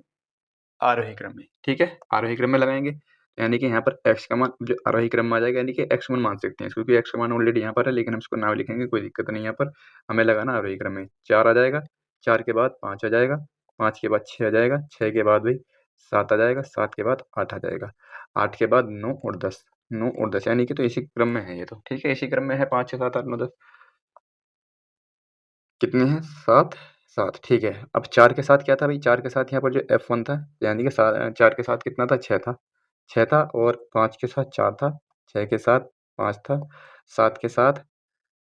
[SPEAKER 1] आरोही क्रम में। ठीक है, आरोही क्रम में लगाएंगे, यानी कि यहाँ पर एक्स का मान जो आरोही क्रम में आ जाएगा, यानी कि एक्स वन मान सकते हैं, क्योंकि एक्स का मान ऑलरेडी यहाँ पर है, लेकिन हम इसको नाम लिखेंगे, कोई दिक्कत नहीं। यहाँ पर हमें लगाना आरोही क्रम में। 4 आ जाएगा, 4 के बाद 5 आ जाएगा, 5 के बाद 6 आ जाएगा, 6 के बाद भाई 7 आ जाएगा, 7 के बाद 8 आ जाएगा, 8 के बाद 9 और 10, 9 और 10, यानी कि तो इसी क्रम में है ये तो। ठीक है, इसी क्रम में है 5 6 7 8 9 10, कितने हैं 7 7। ठीक है, अब 4 के साथ क्या था भाई, 4 के साथ यहाँ पर जो F1 था, यानी कि 4 के साथ कितना था, 6 था, 6 था, और 5 के साथ 4 था, 6 के साथ 5 था, 7 के साथ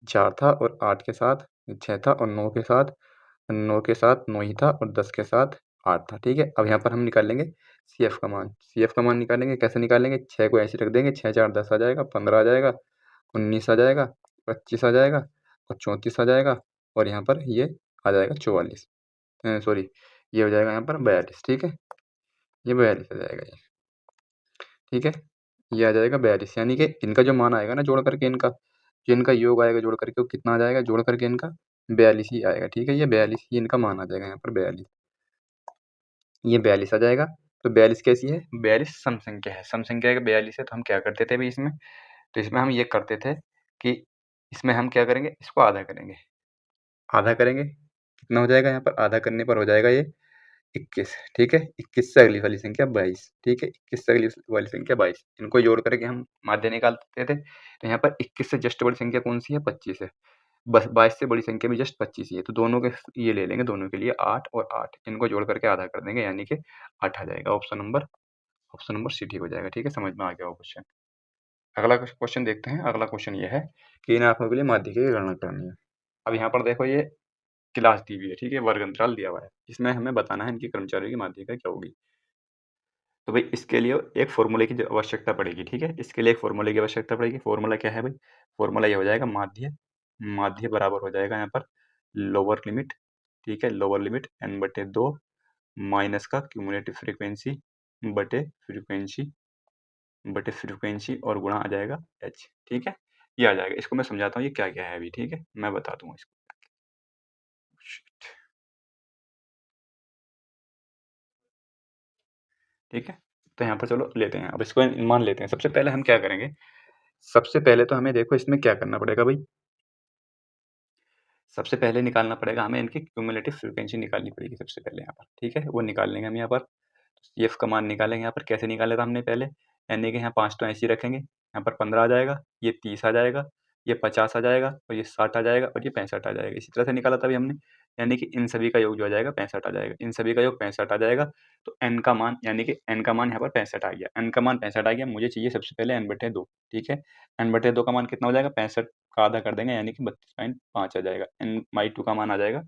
[SPEAKER 1] 4 था, और 8 के साथ 6 था, और 9 के साथ 9 ही था, और 10 के साथ 8 था। ठीक है, अब यहाँ पर हम निकाल लेंगे CF का मान। CF का मान निकालेंगे, कैसे निकालेंगे, 6 को ऐसे रख देंगे, 6 4 10 आ जाएगा, 15 आ जाएगा, 19 आ जाएगा, 25 आ जाएगा, और 34 आ जाएगा, और यहाँ पर ये आ जाएगा 44, सॉरी, ये हो जाएगा यहाँ पर 42। ठीक है, ये 42 आ जाएगा ये। ठीक है, ये आ जाएगा 42, यानी कि इनका जो मान आएगा ना जोड़ करके, इनका जो इनका योग आएगा जोड़ करके, वो कितना आ जाएगा जोड़ करके, इनका 42 ही आएगा। ठीक है, ये 42 ही इनका मान आ जाएगा यहाँ पर 42, ये 42 आ जाएगा। तो 42 कैसी है, 42 सम संख्या है, सम संख्या का 42 है, तो हम क्या करते थे भाई इसमें, तो इसमें हम ये करते थे कि इसमें हम क्या करेंगे, इसको आधा करेंगे, आधा करेंगे, कितना हो जाएगा यहाँ पर, आधा करने पर हो जाएगा ये 21। ठीक है, 21 से अगली वाली संख्या 22। ठीक है, 21 से अगली वाली संख्या 22, इनको जोड़ करके हम माध्य निकालते थे। तो यहाँ पर 21 से जस्ट बड़ी संख्या कौन सी है, 25 है, बस 22 से बड़ी संख्या भी जस्ट 25 ही है, तो दोनों के ये ले लेंगे, दोनों के लिए 8 और 8, इनको जोड़ करके आधा कर देंगे, यानी कि 8 आ जाएगा। ऑप्शन नंबर सी ठीक हो जाएगा। ठीक है, समझ में आ गया वो क्वेश्चन। अगला क्वेश्चन देखते हैं। अगला क्वेश्चन ये है कि इन आंकड़ों के लिए माध्यिका की गणना करनी है। अब यहाँ पर देखो ये क्लास दी हुई है, ठीक है, वर्ग अंतराल दिया हुआ है, इसमें हमें बताना है इनकी कर्मचारियों की माध्यिका क्या होगी। तो भाई इसके लिए एक फॉर्मूले की आवश्यकता पड़ेगी। ठीक है, इसके लिए एक फॉर्मूले की आवश्यकता पड़ेगी। फॉर्मूला क्या है भाई, फॉर्मूला ये हो जाएगा माध्य, माध्य बराबर हो जाएगा यहाँ पर लोअर लिमिट, ठीक है, लोअर लिमिट n/2 माइनस का क्यूमुलेटिव फ्रीक्वेंसी बटे फ्रीक्वेंसी और गुणा आ जाएगा h। ठीक है, ये आ जाएगा। इसको मैं समझाता हूँ ये क्या क्या है अभी। ठीक है, मैं बता दूंगा इसको। ठीक है, तो यहाँ पर चलो लेते हैं, अब इसको मान लेते हैं। सबसे पहले हम क्या करेंगे, सबसे पहले तो हमें देखो इसमें क्या करना पड़ेगा भाई, सबसे पहले निकालना पड़ेगा हमें इनकी क्यूमुलेटिव फ्रीक्वेंसी निकालनी पड़ेगी सबसे पहले यहाँ पर। ठीक है, वो निकाल लेंगे हम यहाँ पर, CF का मान निकालेंगे यहाँ पर। कैसे निकाले था हमने पहले, यानी कि यहाँ 5 तो ऐसे ही रखेंगे, यहाँ पर 15 आ जाएगा, ये 30 आ जाएगा, ये 50 आ जाएगा, और ये 60 आ जाएगा, और ये 65 आ जाएगा। इसी तरह से निकाला था अभी हमने, यानी कि इन सभी का योग जो आ जाएगा 65 आ जाएगा, इन सभी का योग 65 आ जाएगा। तो n का मान, यानी कि n का मान यहाँ पर 65 आ गया, n का मान 65 आ गया। मुझे चाहिए सबसे पहले n/2। ठीक है, n/2 का मान कितना हो जाएगा, 65 का आधा कर देंगे, यानी कि 32.5 आ जाएगा। n/2 का मान आ जाएगा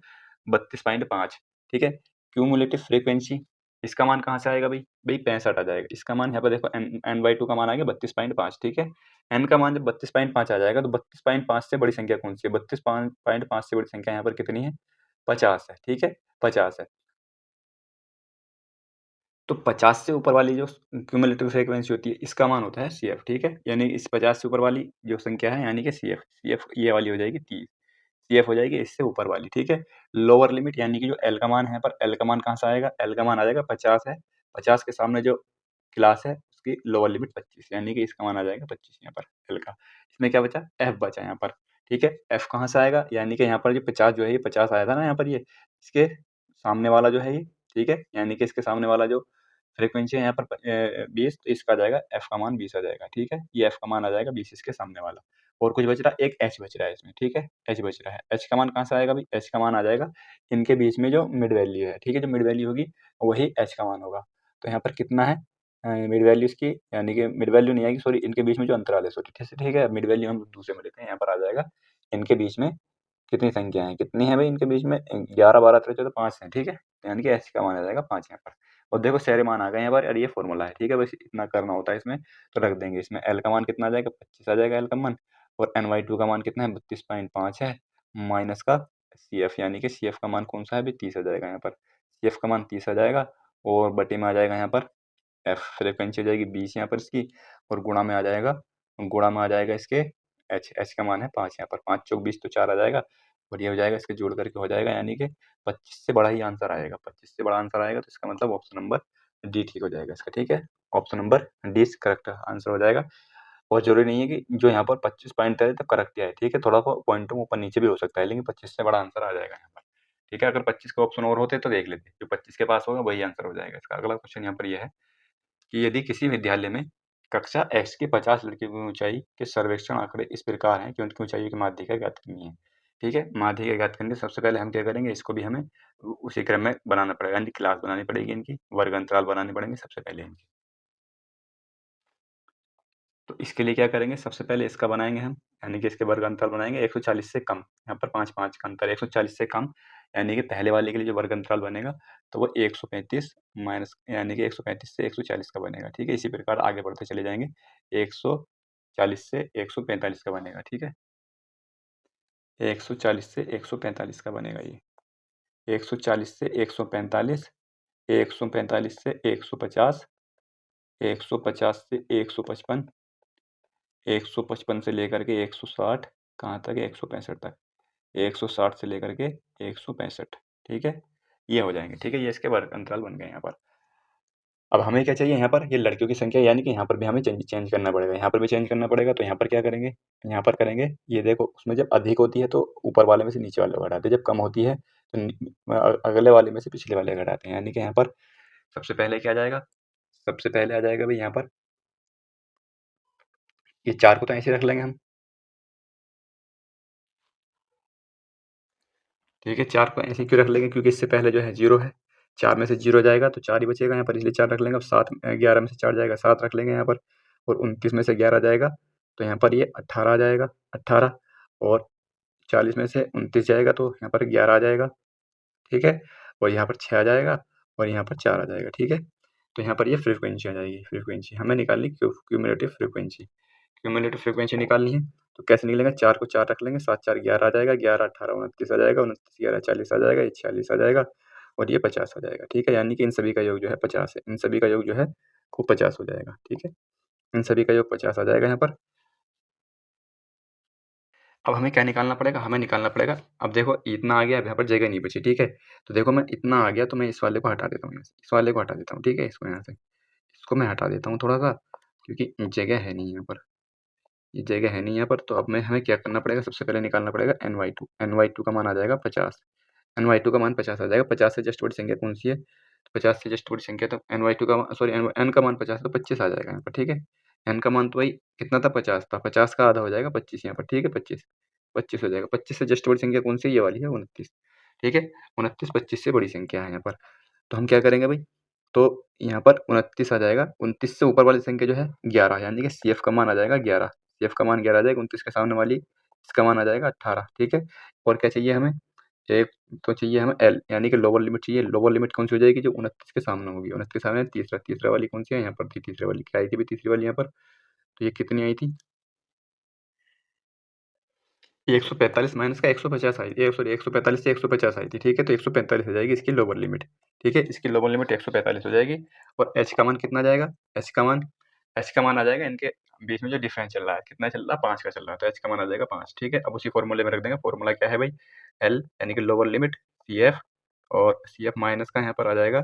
[SPEAKER 1] 32.5। ठीक है, क्यूमुलेटिव फ्रीक्वेंसी, इसका मान कहाँ से आएगा भाई, 65 आ जाएगा। इसका मान यहाँ पर देखो n/2 का मान आ गया 32.5। ठीक है, n का मान जब 32.5 आ जाएगा, तो 32.5 से बड़ी संख्या कौन सी है, 32.5 से बड़ी संख्या यहाँ पर कितनी है, 50 है। ठीक है, 50 है। तो 50 से ऊपर वाली जो क्यूमुलेटिव फ्रीक्वेंसी होती है, इसका मान होता है CF। ठीक है, यानी इस 50 से ऊपर वाली जो संख्या है, यानी कि CF ये वाली हो जाएगी 30, CF हो जाएगी इससे ऊपर वाली। ठीक है, लोअर लिमिट, यानी कि जो L का मान है, पर L का मान कहाँ से आएगा, L का मान आ जाएगा 50 है, 50 के सामने जो क्लास है उसकी लोअर लिमिट 25, यानी कि इसका मान आ जाएगा 25 यहाँ पर L का। इसमें क्या बचा, F बचा यहाँ पर। ठीक है, F कहाँ से आएगा, यानी कि यहाँ पर जो 50 जो है, ये 50 आया था ना यहाँ पर, ये इसके सामने वाला जो है ये। ठीक है, यानी कि इसके सामने वाला जो फ्रीक्वेंसी है यहाँ पर 20, तो इसका आ जाएगा F का मान 20 आ जाएगा। ठीक है, ये F का मान आ जाएगा 20 इसके सामने वाला। और कुछ बच रहा है, एक H बच रहा है इसमें। ठीक है, H बच रहा है, H का मान कहाँ से आएगा भाई, H का मान आ जाएगा इनके बीच में जो मिड वैल्यू है। ठीक है, जो मिड वैल्यू होगी वही H का मान होगा। तो यहाँ पर कितना है मिड वैल्यू इसकी, यानी कि मिड वैल्यू नहीं आएगी, सॉरी, इनके बीच में जो अंतराल है, सॉरी, ठीक है, मिड वैल्यू हम दूसरे में लेते हैं। यहाँ पर आ जाएगा इनके बीच में कितनी संख्या है, कितनी है भाई इनके बीच में, 11 12 13 14 5 है। ठीक है, यानी कि H का मान आ जाएगा 5 यहाँ पर। और देखो सारे मान आ गए यहाँ पर, और ये फॉर्मूला है, ठीक है, बस इतना करना होता है इसमें। तो रख देंगे इसमें एल का मान कितना आ जाएगा, 25 आ जाएगा एल का मान, और NY2 का मान कितना है, 32.5 है, माइनस का CF, यानी कि CF का मान कौन सा है अभी, 30 आ जाएगा यहाँ पर, CF का मान 30 आ जाएगा, और बटे में आ जाएगा यहाँ पर F फ्रिक्वेंसी हो जाएगी 20 यहाँ पर इसकी, और गुणा में आ जाएगा इसके H का मान है 5 यहाँ पर, 5 चौक 20 तो 4 आ जाएगा, और ये हो जाएगा, इसके जोड़ करके हो जाएगा, यानी कि 25 से बड़ा ही आंसर आएगा, 25 से बड़ा आंसर आएगा, तो इसका मतलब ऑप्शन नंबर डी ठीक हो जाएगा इसका, ठीक है, option number D correct answer हो जाएगा। और जरूरी नहीं है कि जो यहाँ पर 25 पॉइंट है तो करेक्ट है, ठीक है, थोड़ा पॉइंट ऊपर नीचे भी हो सकता है, लेकिन 25 से बड़ा आंसर आ जाएगा यहाँ पर, ठीक है। अगर 25 के ऑप्शन और होते तो देख लेते, जो 25 के पास होगा वही आंसर हो जाएगा इसका। अगला क्वेश्चन यहाँ पर यह है कि यदि किसी विद्यालय में कक्षा x की 50 लड़कियों की ऊंचाई के सर्वेक्षण आंकड़े इस प्रकार हैं कि उनकी ऊंचाई की माध्यिका ज्ञात करनी है, ठीक है, माध्यिका ज्ञात करनी है, सबसे पहले हम क्या करेंगे, इसको भी हमें उसी क्रम में बनाना पड़ेगा, यानी क्लास बनानी पड़ेगी इनकी, वर्ग अंतराल बनाने पड़ेंगे सबसे पहले इनकी। तो इसके लिए क्या करेंगे, सबसे पहले इसका बनाएंगे हम, यानी कि इसके वर्ग अंतराल बनाएंगे 140 से कम, यहाँ पर 5 का अंतर, 140 से कम, यानी कि पहले वाले के लिए जो वर्ग अंतराल बनेगा तो वो 135 माइनस, यानी कि 135 से 140 का बनेगा, ठीक है। इसी प्रकार आगे बढ़ते चले जाएंगे, 140 से 145 का बनेगा, ठीक है, 140 से 145 का बनेगा ये, 140 से 145, 145 से 150, 150 से 155, 155 से लेकर के 160, कहाँ तक है, 165 तक, 160 से लेकर के 165, ठीक है, ये हो जाएंगे, ठीक है, ये इसके वर्ग अंतराल बन गए यहाँ पर। अब हमें क्या चाहिए यहाँ पर, ये लड़कियों की संख्या, यानी कि यहाँ पर भी हमें चेंज करना पड़ेगा, यहाँ पर भी चेंज करना पड़ेगा, तो यहाँ पर क्या करेंगे, यहाँ पर करेंगे, ये देखो उसमें जब अधिक होती है तो ऊपर वाले में से नीचे वाले को घटाते हैं, जब कम होती है तो अगले वाले में से पिछले वाले घटाते हैं, यानी कि यहाँ पर सबसे पहले क्या आ जाएगा, सबसे पहले आ जाएगा भाई यहाँ पर ये 4 को तो ऐसे रख लेंगे हम, ठीक है, 4 को ऐसे क्यों रख लेंगे, क्योंकि इससे पहले जो है 0 है, 4 में से 0 जाएगा तो 4 ही बचेगा यहाँ पर, इसलिए 4 रख लेंगे। अब 7 11 में से 4 जाएगा, 7 रख लेंगे यहाँ पर, और 29 में से 11 जाएगा तो यहाँ पर ये 18 आ जाएगा, 18, और 40 में से 29 जाएगा तो यहाँ पर 11 आ जाएगा, ठीक है, और यहाँ पर 6 आ जाएगा, और यहाँ पर 4 आ जाएगा, ठीक है। तो यहाँ पर ये फ्रीक्वेंसी आ जाएगी, फ्रीक्वेंसी हमें निकालनी, क्यूमुलेटिव फ्रीक्वेंसी, क्यूमुलेटिव फ्रीक्वेंसी निकालनी है, तो कैसे निकलेगा, 4 को 4 रख लेंगे, 7 4 11 आ जाएगा, 11 18 29 आ जाएगा, 29 11 40 आ जाएगा, ये 46 आ जाएगा, और ये 50 आ जाएगा, ठीक है, यानी कि इन सभी का योग जो है 50 है, इन सभी का योग जो है वो 50 हो जाएगा, ठीक है, इन सभी का योग 50 आ जाएगा यहाँ पर। अब हमें क्या निकालना पड़ेगा, हमें निकालना पड़ेगा, अब देखो इतना आ गया, अब यहाँ पर जगह नहीं बची, ठीक है, तो देखो मैं इतना आ गया तो मैं इस वाले को हटा देता हूँ, इस वाले को हटा देता हूँ, ठीक है, इसको यहाँ से, इसको मैं हटा देता हूँ थोड़ा सा, क्योंकि जगह है नहीं यहाँ पर, ये जगह है नहीं यहाँ पर, तो अब मैं हमें क्या करना पड़ेगा, सबसे पहले निकालना पड़ेगा NY2 का मान आ जाएगा 50, NY2 का मान 50 आ जाएगा, 50 से जस्ट बड़ी संख्या कौन सी है, तो 50 से जस्ट बड़ी संख्या, तो NY2 का सॉरी N का मान 50 है तो 25 आ जाएगा यहाँ पर, ठीक है, N का मान तो भाई कितना था, 50 था, 50 का आधा हो जाएगा 25 यहाँ पर, ठीक है, 25 25 हो जाएगा, 25 से जस्ट बड़ी संख्या कौन सी है, ये वाली है 29, ठीक है, 29 25 से बड़ी संख्या है यहाँ पर, तो हम क्या करेंगे भाई, तो यहाँ पर 29 आ जाएगा, 29 से ऊपर वाली संख्या जो है 11, यानी कि CF का मान आ जाएगा 11, CF का मान 11 आ जाएगा, 29 के सामने वाली इसका मान आ जाएगा 18, ठीक है, और क्या चाहिए हमें, एक तो चाहिए हमें L, यानी कि लोअर लिमिट चाहिए, लोअर लिमिट कौन सी हो जाएगी, जो 29 के सामने होगी, 29 के सामने तीसरा वाली कौन सी है, यहाँ पर थी तीसरे वाली, क्या आई थी भाई तीसरी वाली यहाँ पर, तो ये कितनी आई थी, 145 माइनस का 150 आई थी, सॉरी 145 से 150 आई थी, ठीक है, तो 145 हो जाएगी इसकी लोअर लिमिट, ठीक है, इसकी लोअर लिमिट 145 हो जाएगी, और H का मान कितना जाएगा, H का मान आ जाएगा, इनके बीच में जो डिफरेंस चल रहा है, कितना चल रहा है, 5 का चल रहा है, तो H का मान आ जाएगा 5, ठीक है। अब उसी फॉर्मूले में रख देंगे, फॉर्मूला क्या है भाई, L यानी कि लोअर लिमिट CF, और CF माइनस का यहाँ पर आ जाएगा,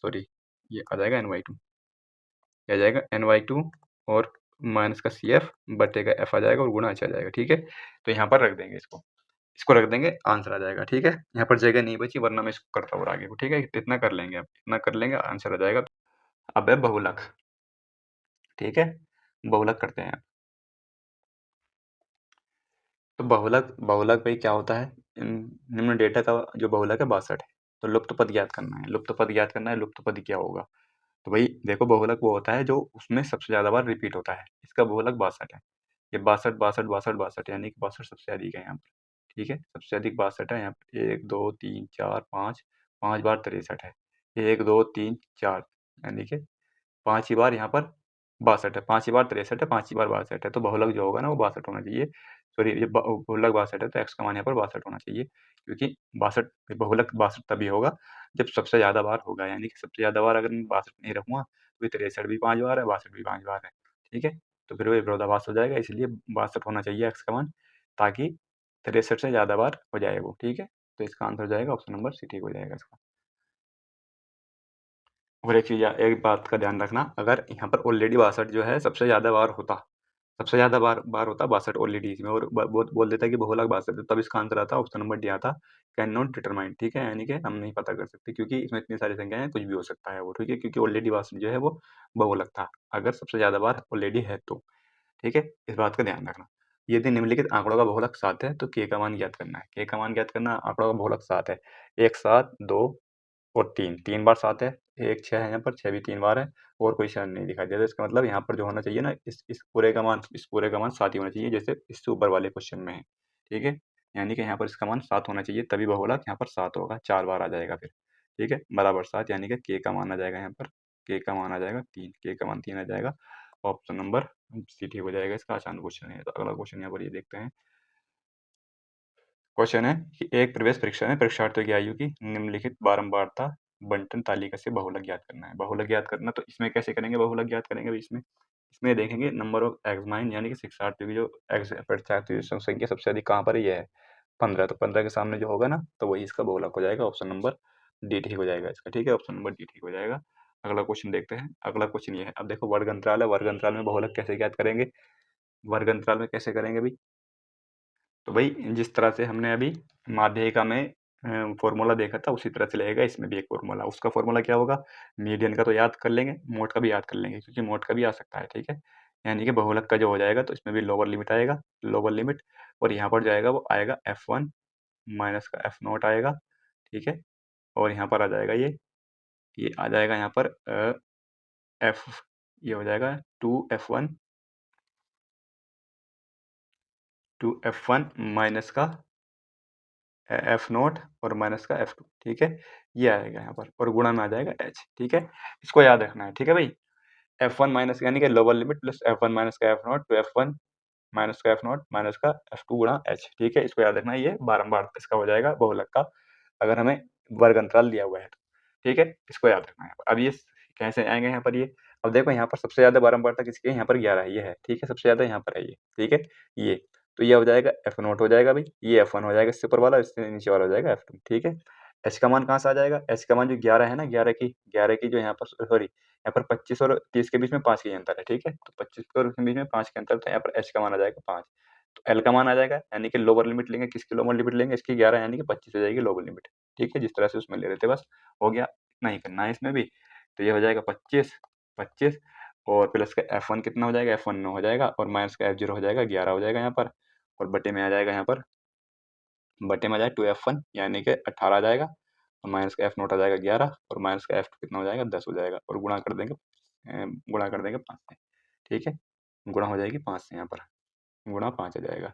[SPEAKER 1] सॉरी ये आ जाएगा NY2, ये आ जाएगा NY2, और माइनस का CF बटे का F आ जाएगा, और गुणा H आ जाएगा, ठीक है, तो यहाँ पर रख देंगे इसको रख देंगे, आंसर आ जाएगा, ठीक है, यहाँ पर जगह नहीं बची, वरना मैं इसको करता और आगे को, ठीक है, इतना कर लेंगे, अब इतना कर लेंगे, आंसर आ जाएगा। अब है बहुलक, ठीक है, बहुलक करते हैं। तो बहुलक बहुलक भाई क्या होता है, निम्न डेटा का जो बहुलक है 62 है, तो लुप्त पद ज्ञात करना है, लुप्त पद ज्ञात करना है, लुप्त पद क्या होगा, तो भाई देखो बहुलक वो होता है जो उसमें सबसे ज्यादा बार रिपीट होता है, इसका बहुलक 62 है, ये 62 यानी कि 62 सबसे अधिक है यहाँ पर, ठीक है, सबसे अधिक 62 है यहाँ पर, 1 2 3 4 5 5 बार 63 है, 1 2 3 4 यानी कि 5 ही बार यहाँ पर 62 है, 5 ही बार 63 है, 5 ही बार 62 है, तो बहुलक जो होगा ना वो 62 होना चाहिए। सॉरी, ये बहुलक 62 है तो x का मान यहाँ पर 62 होना चाहिए, क्योंकि 62 बहुलक 62 तभी होगा जब सबसे ज़्यादा बार होगा, यानी कि सबसे ज़्यादा बार अगर मैं 62 नहीं रखूँगा तो ये 63 भी 5 बार है, 62 भी 5 बार है, ठीक है? तो फिर वो विरोधाभास हो जाएगा, इसलिए 62 होना चाहिए x का मान, ताकि 63 से ज़्यादा बार हो जाए वो, ठीक है? तो इसका आंसर हो जाएगा ऑप्शन नंबर सी ठीक हो जाएगा इसका। और एक चीज़, एक बात का ध्यान रखना, अगर यहाँ पर ऑलरेडी 62 जो है सबसे ज़्यादा बार होता, सबसे ज़्यादा बार होता 62 ऑलरेडी इसमें, और बोल देता कि बहुलक 62 है, तब इसका आंसर आता ऑप्शन नंबर डी आता कैन नॉट डिटरमाइन, ठीक है? यानी कि हम नहीं पता कर सकते, क्योंकि इसमें इतनी सारी संख्याएं हैं, कुछ भी हो सकता है वो, ठीक है? क्योंकि ऑलरेडी 62 जो है वो बहुलक था, अगर सबसे ज़्यादा बार ऑलरेडी है तो, ठीक है? इस बात का ध्यान रखना। यदि निम्नलिखित आंकड़ों का बहुलक 7 है तो k का मान ज्ञात करना है। k का मान ज्ञात करना, आंकड़ों का बहुलक 7 है, 1 7 2 और 3, 3 बार 7 है, 1 6 है, यहाँ पर 6 भी 3 बार है, और कोई शून्य नहीं दिखाई दे रहा, इसका मतलब यहाँ पर जो होना चाहिए ना, इस पूरे का मान 7 ही होना चाहिए, जैसे इससे ऊपर वाले क्वेश्चन में है, ठीक है? यानी कि यहाँ पर इसका मान 7 होना चाहिए, तभी बहुलक यहाँ पर 7 होगा, 4 बार आ जाएगा फिर, ठीक है? बराबर 7, यानी कि k का मान आ जाएगा यहाँ पर, k का मान आ जाएगा 3, k का मान 3 आ जाएगा, ऑप्शन नंबर सी ठीक हो जाएगा इसका। आसान क्वेश्चन है। तो अगला क्वेश्चन यहाँ पर ये देखते हैं। क्वेश्चन है कि एक प्रवेश परीक्षा में परीक्षार्थियों की आयु की निम्नलिखित बारंबारता बंटन तालिका से बहुलक ज्ञात करना है। बहुलक ज्ञात करना, तो इसमें कैसे करेंगे? बहुलक ज्ञात करेंगे भाई, इसमें देखेंगे नंबर ऑफ एग्जामाइन, यानी कि शिक्षार्थियों की जो परीक्षार्थियों की संख्या सबसे अधिक कहाँ पर है, ये है 15, तो 15 के सामने जो होगा ना, तो वही इसका बहुलक हो जाएगा, ऑप्शन नंबर डी ठीक हो जाएगा इसका, ठीक है? ऑप्शन नंबर डी ठीक हो जाएगा। अगला क्वेश्चन देखते हैं। अगला क्वेश्चन ये है, अब देखो वर्ग अंतराल है, वर्ग अंतराल में बहुलक कैसे ज्ञात करेंगे? वर्ग अंतराल में कैसे करेंगे भाई? तो भाई जिस तरह से हमने अभी माध्यिका में फॉर्मूला देखा था, उसी तरह से लगेगा इसमें भी एक फॉर्मूला। उसका फॉर्मूला क्या होगा? मीडियन का तो याद कर लेंगे, मोड का भी याद कर लेंगे, क्योंकि मोड का भी आ सकता है, ठीक है? यानी कि बहुलक का जो हो जाएगा, तो इसमें भी लोअर लिमिट आएगा, लोअर लिमिट, और यहाँ पर जाएगा वो आएगा F1 माइनस का F0 आएगा, ठीक है? और यहाँ पर आ जाएगा ये आ जाएगा यहाँ पर एफ ये हो जाएगा 2F1 माइनस का F0 और माइनस का F2, ठीक है? ये आएगा यहाँ पर, और गुणा में आ जाएगा H, ठीक है? इसको याद रखना है, ठीक है भाई? F1 माइनस यानी कि lower limit plus F1 minus का F0 तो F1 माइनस का F0 माइनस का F2 गुणा H, ठीक है? इसको याद रखना है, ये बारंबार इसका हो जाएगा बहुलक का, अगर हमें वर्ग अंतराल दिया हुआ है तो, ठीक है? इसको याद रखना है। अब ये कैसे आएंगे यहाँ पर ये? अब देखो यहाँ पर सबसे ज़्यादा बारंबारता किसकी है? यहाँ पर 11 ये है, ठीक है? सबसे ज़्यादा यहाँ पर है ये, ठीक है? ये, तो ये हो जाएगा F0 हो जाएगा भाई, ये F1 हो जाएगा, इससे ऊपर वाला, इससे नीचे वाला हो जाएगा F2, ठीक है? H का मान कहाँ से आ जाएगा? H का मान जो 11 है ना, 11 की जो यहाँ पर, सॉरी, यहाँ पर 25 और 30 के बीच में 5 का अंतर है, ठीक है? तो 25 और उसके बीच में 5 का अंतर, तो यहाँ पर H का मान आ जाएगा 5। तो L का मान आ जाएगा, यानी कि लोअर लिमिट लेंगे, किसकी लोअर लिमिट लेंगे? इसकी 11, यानी कि 25 हो जाएगी लोअर लिमिट, ठीक है? जिस तरह से उसमें ले रहे थे, बस हो गया, इतना ही करना है इसमें भी। तो ये हो जाएगा 25 और प्लस का F1 कितना हो जाएगा? F1 9 हो जाएगा, और माइनस का F0 हो जाएगा 11 हो जाएगा यहाँ पर, और बटे में आ जाएगा यहाँ पर, बटे में आ जाएगा 2F1 यानी कि 18 आ जाएगा, और माइनस का F0 आ जाएगा 11, और माइनस का F2 कितना हो जाएगा? 10 हो जाएगा, और गुणा कर देंगे 5 से, ठीक है? गुणा हो जाएगी 5 से, यहाँ पर गुणा 5 आ जाएगा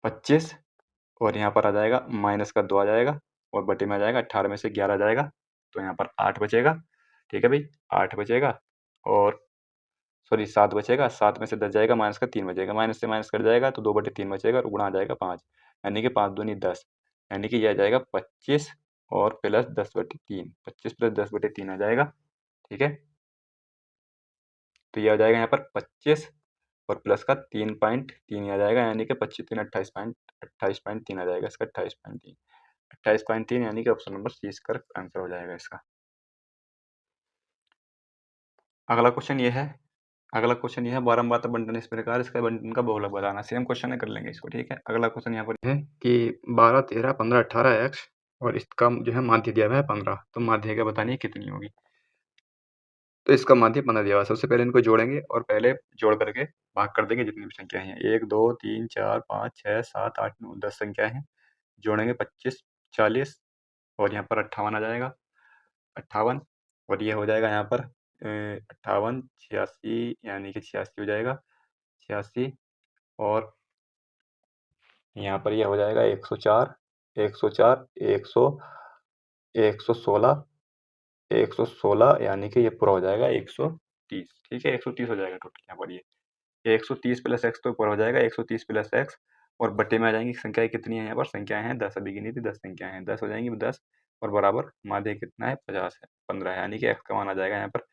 [SPEAKER 1] 25, और यहाँ पर आ जाएगा माइनस का 2 आ जाएगा, और बटे में आ जाएगा 18 में से 11 आ जाएगा, तो यहाँ पर 8 बचेगा, ठीक है भाई? 8 बचेगा, और सॉरी 7 बचेगा, 7 में से 10 जाएगा, माइनस का 3 बचेगा, माइनस से माइनस कट जाएगा तो 2/3 बचेगा, और गुणा आ जाएगा 5, यानी कि 5 दूनी 10, यानी कि ये आ जाएगा 25 और प्लस 10/3, 25 प्लस 10/3 आ जाएगा, ठीक है? तो ये आ जाएगा यहाँ पर 25 और प्लस का 3.3 आ जाएगा, यानी कि 25 3 28.3 आ जाएगा इसका, 28.3, 28.3, यानी कि ऑप्शन नंबर सी इसका आंसर हो जाएगा इसका। अगला क्वेश्चन ये है, बारंबार बंटन इस प्रकार, इसका बंटन का बहुलक बताना। सेम क्वेश्चन है, कर लेंगे इसको, ठीक है? अगला क्वेश्चन यहाँ पर है कि 12 13 15 18 एक्स, और इसका जो है माध्य दिया हुआ है 15, तो माध्यिका बतानी है कितनी होगी? तो इसका माध्य 15 दिया हुआ है। सबसे पहले इनको जोड़ेंगे, और पहले जोड़ करके भाग कर देंगे जितनी भी संख्या हैं, 1 2 3 4 5 6 7 8 9 10 संख्या हैं, जोड़ेंगे 25 40, और यहाँ पर 58 आ जाएगा, 58, और ये हो जाएगा यहाँ पर 58 86, यानी कि 86 हो जाएगा, 86, और यहाँ पर ये हो जाएगा 104 104 100 116, 116 यानी कि ये पूरा हो जाएगा 130, ठीक है, 130 हो जाएगा टोटल यहाँ पर ये 130 प्लस एक्स तो ऊपर हो जाएगा 130 प्लस एक्स, और बटे में आ जाएंगी संख्याएं कितनी है यहाँ पर, संख्याएं हैं 10, अभी गिनी थी 10 संख्याएं हैं, 10 हो जाएंगी 10, और बराबर माध्य कितना है 50 है 15 है, यानी कि एक्स का मान आ जाएगा यहाँ पर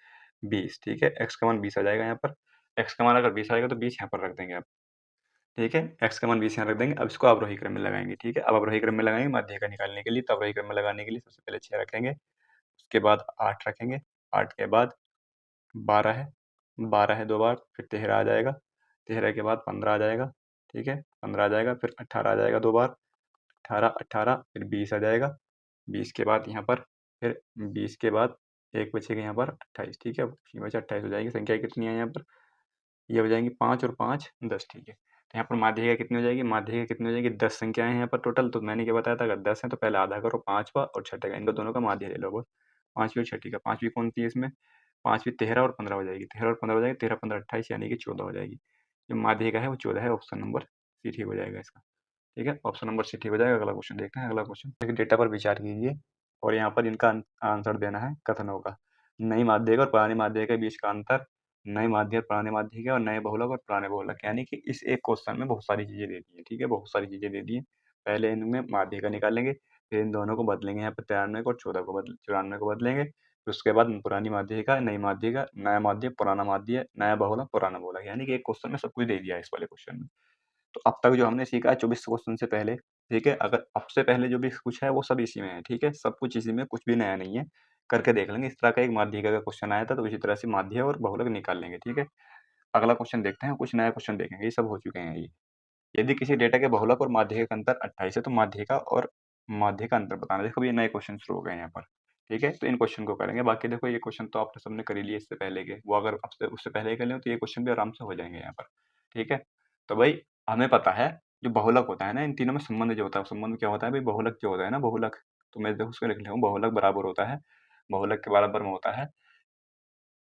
[SPEAKER 1] 20, ठीक है, एक्स का मान 20 आ जाएगा यहाँ पर, एक्स का मान अगर 20 आएगा तो 20 यहाँ पर रख देंगे आप, ठीक है, एक्स का मान 20 यहाँ रख देंगे। अब इसको अवरोही क्रम में लगाएंगे, ठीक है, अब अवरोही क्रम में लगाएंगे माध्य का निकालने के लिए, तो अवरोही क्रम में लगाने के लिए सबसे पहले 6 रखेंगे, उसके बाद 8 रखेंगे, 8 के बाद 12 है, 12 है 2 बार, फिर 13 आ जाएगा, 13 के बाद 15 आ जाएगा, ठीक है, 15 आ जाएगा, फिर 18 आ जाएगा 2 बार, 18, 18, फिर 20 आ जाएगा, 20 के बाद यहाँ पर, फिर 20 के बाद एक बचेगा यहाँ पर 28, ठीक है, ये बचा 28 हो जाएगी, संख्या कितनी है यहाँ पर, ये हो जाएंगी 5 और 5 10, ठीक है, तो यहाँ पर माध्यिका कितनी हो जाएगी, माध्यिका कितनी हो जाएगी 10 संख्याएं हैं यहाँ पर टोटल, तो मैंने क्या बताया था अगर 10 है तो पहले आधा करो, पाँचवा और छठे का, इनको दोनों का माध्य ले लो बस, पाँचवीं और छठी का, पाँचवीं कौन सी है इसमें, पाँचवीं 13 और 15 हो जाएगी, 13 और 15 हो जाएगी, 13 15 28 यानी कि 14 हो जाएगी, जो माध्यिका है वो 14 है, ऑप्शन नंबर सी ठीक हो जाएगा इसका, ठीक है, ऑप्शन नंबर सी ठीक हो जाएगा। अगला क्वेश्चन देखते हैं, अगला क्वेश्चन देखिए, डेटा पर विचार कीजिए और यहाँ पर इनका आंसर देना है कथनों का, नई माध्यिका और पुरानी माध्यिका के बीच का अंतर, नए माध्य और पुराने माध्यिका और नए बहुलक और पुराने बहुलक, यानी कि इस एक क्वेश्चन में बहुत सारी चीजें दे दी है, ठीक है, बहुत सारी चीजें दे दी है, पहले इनमें माध्यिका निकालेंगे, फिर इन दोनों को बदलेंगे, यहाँ पर 93 को और 14 को 94 को बदलेंगे, फिर उसके बाद पुरानी माध्यिका नई माध्यिका नया माध्य पुराना माध्य नया बहुलक पुराना बहुलक, यानी कि एक क्वेश्चन में सब कुछ दे दिया है इस वाले क्वेश्चन में। तो अब तक जो हमने सीखा है 24 क्वेश्चन से पहले, ठीक है, अगर अब से पहले जो भी कुछ है वो सब इसी में है, ठीक है, सब कुछ इसी में, कुछ भी नया नहीं है, करके देख लेंगे, इस तरह का एक माध्यिका का क्वेश्चन आया था तो इसी तरह से माध्य और बहुलक निकाल लेंगे, ठीक है। अगला क्वेश्चन देखते हैं, कुछ नया क्वेश्चन देखेंगे, ये सब हो चुके हैं ये, यदि किसी डेटा के बहुलक और माध्यिका का अंतर 28 है तो माध्यिका और माध्य का अंतर बताना, देखो ये नए क्वेश्चन शुरू हो गए हैं यहाँ पर, ठीक है, तो इन क्वेश्चन को करेंगे, बाकी देखो ये क्वेश्चन तो आपने सबने कर ही लिए इससे पहले के, वो अगर आपसे उससे पहले कर लें तो ये क्वेश्चन भी आराम से हो जाएंगे यहाँ पर, ठीक है। तो भाई हमें पता है जो बहुलक होता है ना, इन तीनों में संबंध जो होता है, संबंध क्या होता है भाई, बहुलक जो होता है ना बहुलक, तो मैं देखो उसको लिख लिया हूँ, बहुलक बराबर होता है, बहुलक के बराबर में होता है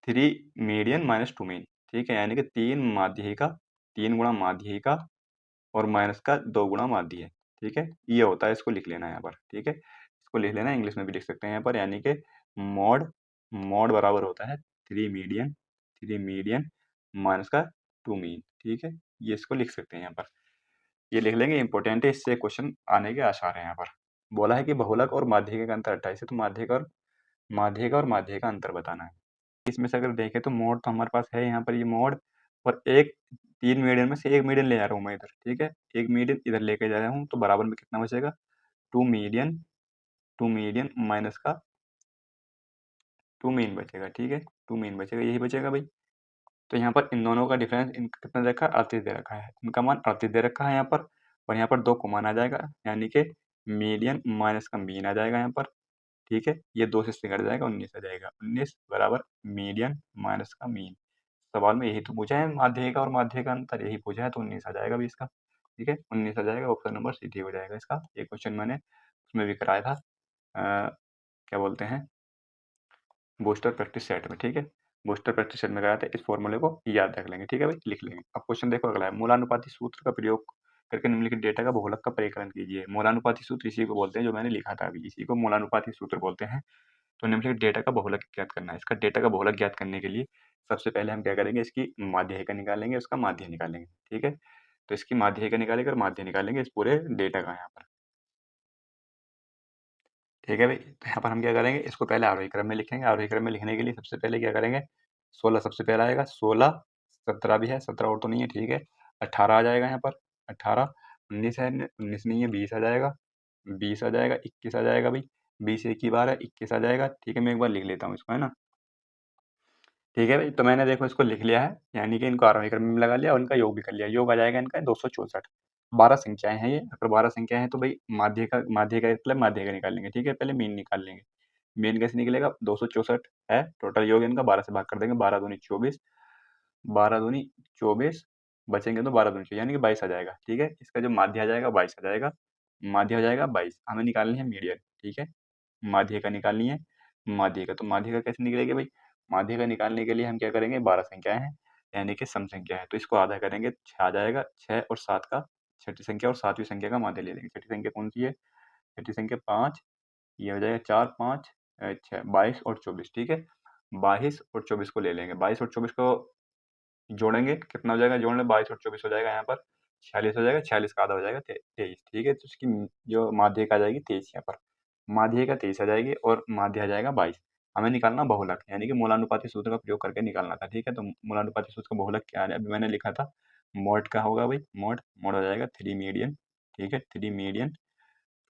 [SPEAKER 1] 3 मीडियन माइनस 2 मीन, ठीक है, यानी कि 3 माध्यिका, 3 गुणा माध्यिका और माइनस का 2 गुणा माध्य, ठीक है, ये होता है, इसको लिख लेना है यहाँ पर, ठीक है, इसको लिख लेना है, इंग्लिश में भी लिख सकते हैं यहाँ पर, यानी कि मॉड, मॉड बराबर होता है 3 मीडियन माइनस का 2 मीन, ठीक है, ये इसको लिख सकते हैं यहाँ पर, ये लिख लेंगे, इंपॉर्टेंट है, इससे क्वेश्चन आने के आसार है यहाँ पर। बोला है कि बहुलक और माध्यिका का अंतर 28 है, तो माध्यिका और माध्यिका का अंतर बताना है। इसमें से अगर देखें तो मोड तो हमारे पास है यहाँ पर, ये मोड, और एक 3 मीडियन में से एक मीडियन ले जा रहा हूँ मैं इधर, ठीक है, एक मीडियन इधर लेके जा रहा हूँ, तो बराबर में कितना बचेगा 2 मीडियन माइनस का 2 मीन बचेगा, ठीक है, 2 मीन बचेगा, यही बचेगा भाई। तो यहाँ पर इन दोनों का डिफरेंस कितना दे रखा है, 38 दे रखा है, इनका मान 38 दे रखा है यहाँ पर, और यहाँ पर 2 कॉमन आ जाएगा, यानी कि मीडियन माइनस का मीन आ जाएगा यहाँ पर, ठीक है, ये 2 से इससे कट जाएगा, 19 आ जाएगा, 19 बराबर मीडियन माइनस का मीन, सवाल में यही तो पूछा है, माध्यिका और माध्य का अंतर यही पूछा है, तो 19 आ जाएगा भी इसका, ठीक है, 19 आ जाएगा, ऑप्शन नंबर सी ठीक हो जाएगा इसका, ये क्वेश्चन मैंने उसमें भी कराया था, क्या बोलते हैं, बूस्टर प्रैक्टिस सेट में, ठीक है, बूस्टर प्रैक्टिस सेट में कराया था, इस फॉर्मूले को याद रख लेंगे, ठीक है भाई, लिख लेंगे। अब क्वेश्चन देखो अगला है, मूलानुपाती सूत्र का प्रयोग करके निम्नलिखित डेटा का बहुलक का परिकलन कीजिए। मूलानुपाती सूत्र इसी को बोलते हैं, जो मैंने लिखा था अभी, इसी को मूलानुपाती सूत्र बोलते हैं। तो निम्नलिखित डेटा का बहुलक ज्ञात करना है, इसका डेटा का बहुलक ज्ञात करने के लिए सबसे पहले हम क्या करेंगे, इसकी माध्यिका निकालेंगे, उसका माध्य निकालेंगे, ठीक है, तो इसकी माध्यिका निकालेंगे और माध्य निकालेंगे इस पूरे डेटा का यहाँ पर, ठीक है भाई। तो यहाँ पर हम क्या करेंगे, इसको पहले आरोही क्रम में लिखेंगे, आरोही क्रम में लिखने के लिए सबसे पहले क्या करेंगे, 16 सबसे पहला आएगा, 16, 17 भी है, 17 और तो नहीं है, ठीक है, 18 आ जाएगा यहाँ पर, 18, 19 है, 19 नहीं है, 20 आ जाएगा, 20 आ जाएगा, 21 आ जाएगा भाई, 20 एक ही बार है, 21 आ जाएगा, ठीक है, मैं एक बार लिख लेता हूँ इसको, है ना, ठीक है भाई। तो मैंने देखो इसको लिख लिया है, यानी कि इनको आरोही क्रम में लगा लिया और इनका योग भी कर लिया, योग आ जाएगा इनका 264, 12 संख्याएं हैं ये, अगर 12 संख्या है तो भाई माध्य का मतलब माध्य का निकाल लेंगे, ठीक है, पहले मीन निकाल लेंगे, मीन कैसे निकलेगा, 264 है टोटल योग इनका, 12 से भाग कर देंगे, 12 दूनी 24, 12 दूनी 24, बचेंगे तो 12 दूनी 24, यानी कि 22 आ जाएगा, ठीक है, इसका जो माध्य आ जाएगा 22 आ जाएगा, माध्य हो जाएगा 22, हमें निकालनी है मीडियन, ठीक है, माध्य का निकालनी है, माध्य का, तो माध्य का कैसे निकलेगी भाई, माध्य का निकालने के लिए हम क्या करेंगे, 12 संख्याएं हैं, यानी कि सम संख्या है, तो इसको आधा करेंगे, 6 आ जाएगा, 6 और 7 का, छठी संख्या और सातवीं संख्या का माध्य ले लेंगे, छठी संख्या कौन सी है, छठी संख्या 5, ये हो जाएगा 4, 5, 6, 22 और 24, ठीक है। 22 और 24 को ले लेंगे, 22 और 24 को जोड़ेंगे, कितना हो जाएगा, जोड़ लें 22 और 24 हो जाएगा यहाँ पर 46 हो जाएगा, 46 का आधा हो जाएगा 23, ठीक है। तो इसकी जो माध्यिका आ जाएगी 23 यहाँ पर, माध्यिका 23 आ जाएगी और माध्य आ जाएगा 22। हमें निकालना बहुलक, यानी कि मूलानुपाती सूत्र का प्रयोग करके निकालना था, ठीक है। तो मूलानुपाती सूत्र का बहुलक क्या है, अभी मैंने लिखा था मॉड का होगा भाई, मॉड मॉड हो जाएगा 3 मीडियन, ठीक है। 3 मीडियन,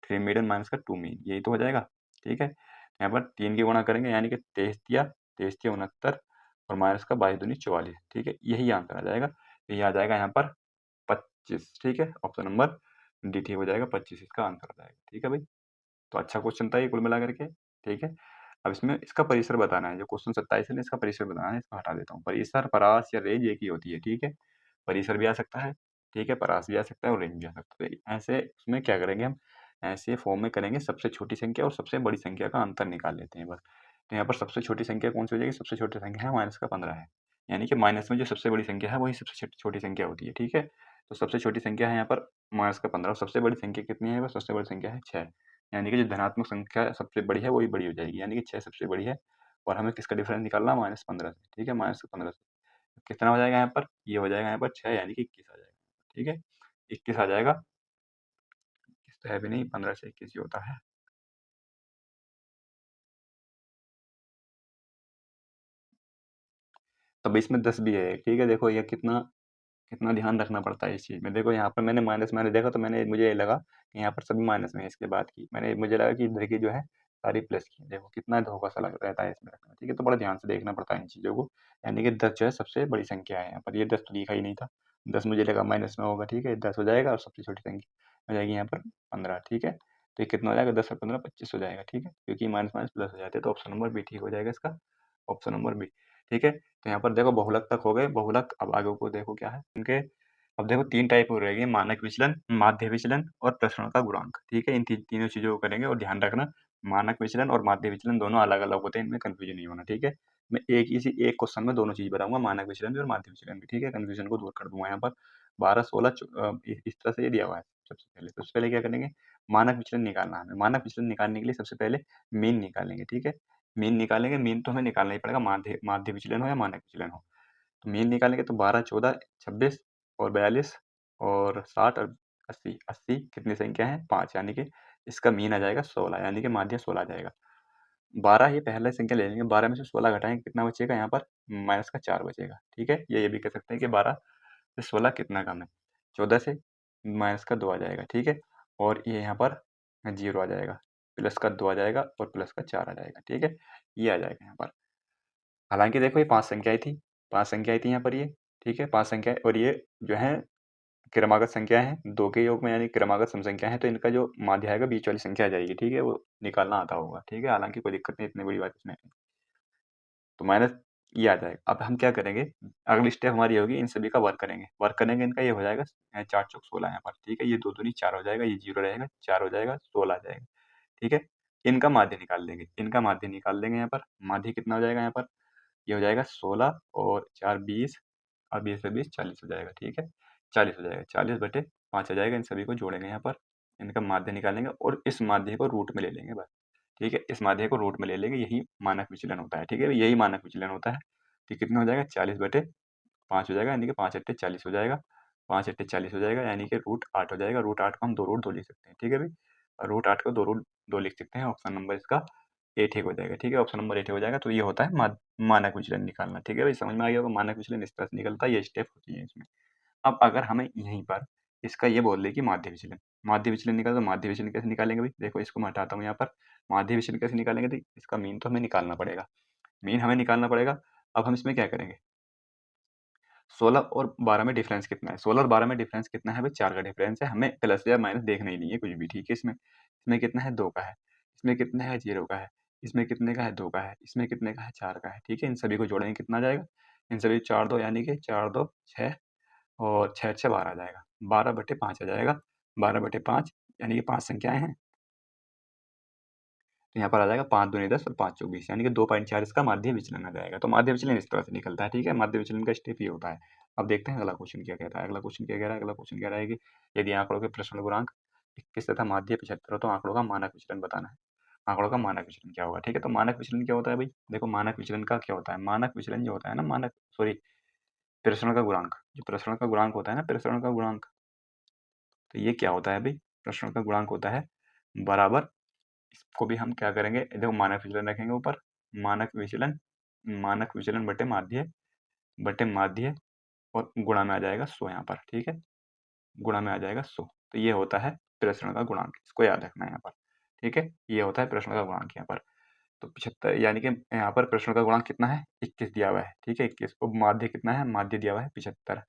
[SPEAKER 1] 3 मीडियन माइनस का 2 मीन, यही तो हो जाएगा, ठीक है। यहाँ पर 3 की गुणा करेंगे, यानी कि 23 दिया, 23 दिया 69 और माइनस का 22 दूनी 44, ठीक है। यही आंसर आ जाएगा। ये आ जाएगा यहाँ पर 25, ठीक है। ऑप्शन नंबर डी ठीक हो जाएगा, 25 इसका आंसर हो जाएगा, ठीक है भाई। तो अच्छा क्वेश्चन था ये कुल मिला करके, ठीक है। अब इसमें इसका परिसर बताना है, जो क्वेश्चन 27 है ना, इसका परिसर बताना है, इसको हटा देता हूँ। परिसर, परास या रेंज एक ही होती है, ठीक है। परिसर भी आ सकता है, ठीक है, परास भी आ सकता है और रेंज भी आ सकता है। तो ऐसे उसमें क्या करेंगे हम, ऐसे फॉर्म में करेंगे, सबसे छोटी संख्या और सबसे बड़ी संख्या का अंतर निकाल लेते हैं बस। तो यहाँ पर सबसे छोटी संख्या कौन सी हो जाएगी, सबसे छोटी संख्या है माइनस का 15 है, यानी कि माइनस में जो सबसे बड़ी संख्या है वही सबसे छोटी संख्या होती है, ठीक है। तो सबसे छोटी संख्या है यहाँ पर माइनस का 15 और सबसे बड़ी संख्या कितनी है, बस सबसे बड़ी संख्या है 6, यानी कि जो धनात्मक संख्या सबसे बड़ी है वही बड़ी हो जाएगी, यानी कि 6 सबसे बड़ी है और हमें किसका डिफरेंस निकालना, -15 से, ठीक है, -15 से। कितना हो जाएगा यहाँ पर, ये हो जाएगा यहाँ पर 6, यानी कि 21 आ जाएगा, ठीक है। 21 आ जाएगा, 21 तो है भी नहीं, 15 से 21 ही होता है। तब इसमें 10 भी है, ठीक है। देखो ये कितना कितना ध्यान रखना पड़ता है इस चीज़ में। देखो यहाँ पर मैंने माइनस मैंने देखा तो मुझे ये लगा कि यहाँ पर सभी माइनस में है, इसके बाद की मुझे लगा कि इधर की जो है सारी प्लस की है। देखो कितना धोखा सा लग रहता है इसमें रखना, ठीक है। तो बड़ा ध्यान से देखना पड़ता है इन चीज़ों को, यानी कि 10 जो है सबसे बड़ी संख्या है। यहाँ पर ये 10 तो लिखा ही नहीं था, 10 मुझे लगा माइनस में होगा, ठीक है। 10 हो जाएगा और सबसे छोटी संख्या हो जाएगी यहाँ पर 15, ठीक है। तो ये कितना हो जाएगा, 10 और 15 25 हो जाएगा, ठीक है, क्योंकि माइनस माइनस प्लस हो जाते हैं। तो ऑप्शन नंबर बी ठीक हो जाएगा इसका, ऑप्शन नंबर बी, ठीक है। तो यहाँ पर देखो बहुलक तक हो गए, बहुलक अब आगे को देखो क्या है उनके। अब देखो 3 टाइप हो रहेगी, मानक विचलन, माध्य विचलन और प्रसरण का गुणांक, ठीक है। इन तीनों चीज़ों को करेंगे और ध्यान रखना मानक विचलन और माध्य विचलन दोनों अलग-अलग होते हैं, इनमें कन्फ्यूजन नहीं होना, ठीक है। मैं एक क्वेश्चन में दोनों चीज़ बताऊँगा, मानक विचलन भी और माध्य विचलन भी, ठीक है। कन्फ्यूजन को दूर कर दूँगा यहाँ पर 12, 16 इस तरह से ये दिया हुआ है। सबसे पहले क्या करेंगे, मानक विचलन निकालना है हमें। मानक विचलन निकालने के लिए सबसे पहले मीन निकालेंगे, ठीक है। मीन निकालेंगे, मीन तो हमें निकालना ही पड़ेगा, माध्य माध्य विचलन हो या मानक विचलन हो। तो मीन निकालेंगे तो 12, 14, 26 और 42 और 60 और 80, 80 कितनी संख्या है, 5, यानी कि इसका मीन आ जाएगा 16, यानी कि माध्य 16 आ जाएगा। 12 ये पहले संख्या ले लेंगे, 12 में से 16 घटाएंगे कितना बचेगा, यहाँ पर माइनस का 4 बचेगा, ठीक है। ये भी कह सकते हैं कि 12 से 16 कितना कम है, 14 से माइनस का 2 आ जाएगा, ठीक है। और ये यहाँ पर 0 आ जाएगा, प्लस का 2 आ जाएगा और प्लस का 4 आ जाएगा, ठीक है। ये आ जाएगा यहाँ पर। हालांकि देखो ये 5 संख्याएं थी, 5 संख्याएं थी यहाँ पर ये, ठीक है, 5 संख्याएं और ये जो है क्रमागत संख्या है, 2 के योग में, यानी क्रमागत सम संख्या है। तो इनका जो माध्य आएगा बीच वाली संख्या आ जाएगी, ठीक है, वो निकालना आता होगा, ठीक है। हालांकि कोई दिक्कत नहीं, इतनी बड़ी बात इसमें नहीं। तो माइनस ये आ जाएगा। अब हम क्या करेंगे, अगली स्टेप हमारी होगी इन सभी का वर्क करेंगे, वर्क करेंगे इनका, ये हो जाएगा 4 चौक 16 यहाँ पर, ठीक है। ये 2 दूनी 4 हो जाएगा, ये 0 रहेगा, 4 हो जाएगा, 16 आ जाएगा, ठीक है। इनका माध्य निकाल देंगे, इनका माध्य निकाल देंगे यहाँ पर। माध्य कितना हो जाएगा यहाँ पर, ये हो जाएगा 16 और 4 20 और 20 से 20 40 हो जाएगा, ठीक है। 40 हो जाएगा, 40 बटे 5 हो जाएगा। इन सभी को जोड़ेंगे यहाँ पर, इनका माध्य निकालेंगे और इस माध्य को रूट में ले लेंगे बस, ठीक है। इस माध्य को रूट में ले लेंगे, यही मानक विचलन होता है, ठीक है, यही मानक विचलन होता है। तो कितना हो जाएगा, 40 बटे 5 हो जाएगा, यानी कि 5 अट्ठे 40 हो जाएगा, 5 अट्ठे 40 हो जाएगा, यानी कि रूट 8 हो जाएगा। रूट 8 को हम 2 रूट 2 लिख सकते हैं, ठीक है भाई। और रूट 8 को 2 रूट 2 लिख सकते हैं। ऑप्शन नंबर इसका ए ठीक हो जाएगा, ठीक है, ऑप्शन नंबर ए ठीक हो जाएगा। तो ये होता है मानक विचलन निकालना, ठीक है भाई, समझ में आ गया होगा। मानक विचलन इस तरह से निकलता है, ये स्टेप होती है इसमें। अब अगर हमें यहीं पर इसका ये बोल दे कि माध्य विचलन, माध्य विचलन निकाल, तो माध्य विचलन कैसे निकालेंगे भाई, देखो इसको मैं हटाता हूँ यहाँ पर। माध्य विचलन कैसे निकालेंगे, तो इसका मीन तो हमें निकालना पड़ेगा, मीन हमें निकालना पड़ेगा। अब हम इसमें क्या करेंगे, 16 और 12 में डिफरेंस कितना है, 16 और 12 में डिफरेंस कितना है भाई, 4 का डिफरेंस है। हमें प्लस या माइनस देखना ही नहीं है कुछ भी, ठीक है। इसमें इसमें कितना है, 2 का है, इसमें कितना है, 0 का है, इसमें कितने का है, 2 का है, इसमें कितने का है, 4 का है, ठीक है। इन सभी को जोड़ेंगे कितना आ जाएगा, इन सभी 4 2 यानी कि 4 2 6 और 6 6 12 आ जाएगा, 12 बटे 5 आ जाएगा, 12 बटे 5 यानी कि 5 संख्याएं हैं। तो यहाँ पर आ जाएगा 5 दूनी 10 और 5 चौक 20, यानी कि 2.4 इसका माध्य विचलन आ जाएगा। तो माध्य विचलन इस तरह से निकलता है, ठीक है। माध्य विचलन का स्टेप ये होता है। अब देखते हैं अगला क्वेश्चन क्या कहता है। अगला क्वेश्चन क्या कह रहा है, अगला क्वेश्चन कह रहा है कि यदि आंकड़ों के प्रसरण गुणांक 21 तथा माध्य 75 हो तो आंकड़ों का मानक विचलन बताना है। आंकड़ों का मानक विचलन क्या होगा, ठीक है। तो मानक विचलन क्या होता है भाई, देखो मानक विचलन का क्या होता है, मानक विचलन जो होता है ना, मानक सॉरी प्रसरण का गुणांक, जो प्रसरण का गुणांक होता है ना, प्रसरण का गुणांक, तो ये क्या होता है भाई, प्रसरण का गुणांक होता है बराबर, इसको भी हम क्या करेंगे, देखो मानक विचलन रखेंगे ऊपर, मानक विचलन, मानक विचलन बटे माध्य और गुणा में आ जाएगा 100 यहाँ पर, ठीक है, गुणा में आ जाएगा 100। तो ये होता है प्रसरण का गुणांक, इसको याद रखना है यहाँ पर, ठीक है, ये होता है प्रसरण का गुणांक यहाँ पर। तो 75 यानी कि यहाँ पर प्रसरण का गुणांक कितना है, 21 दिया हुआ है, ठीक है, 21। और माध्य कितना है, माध्य दिया हुआ है 75,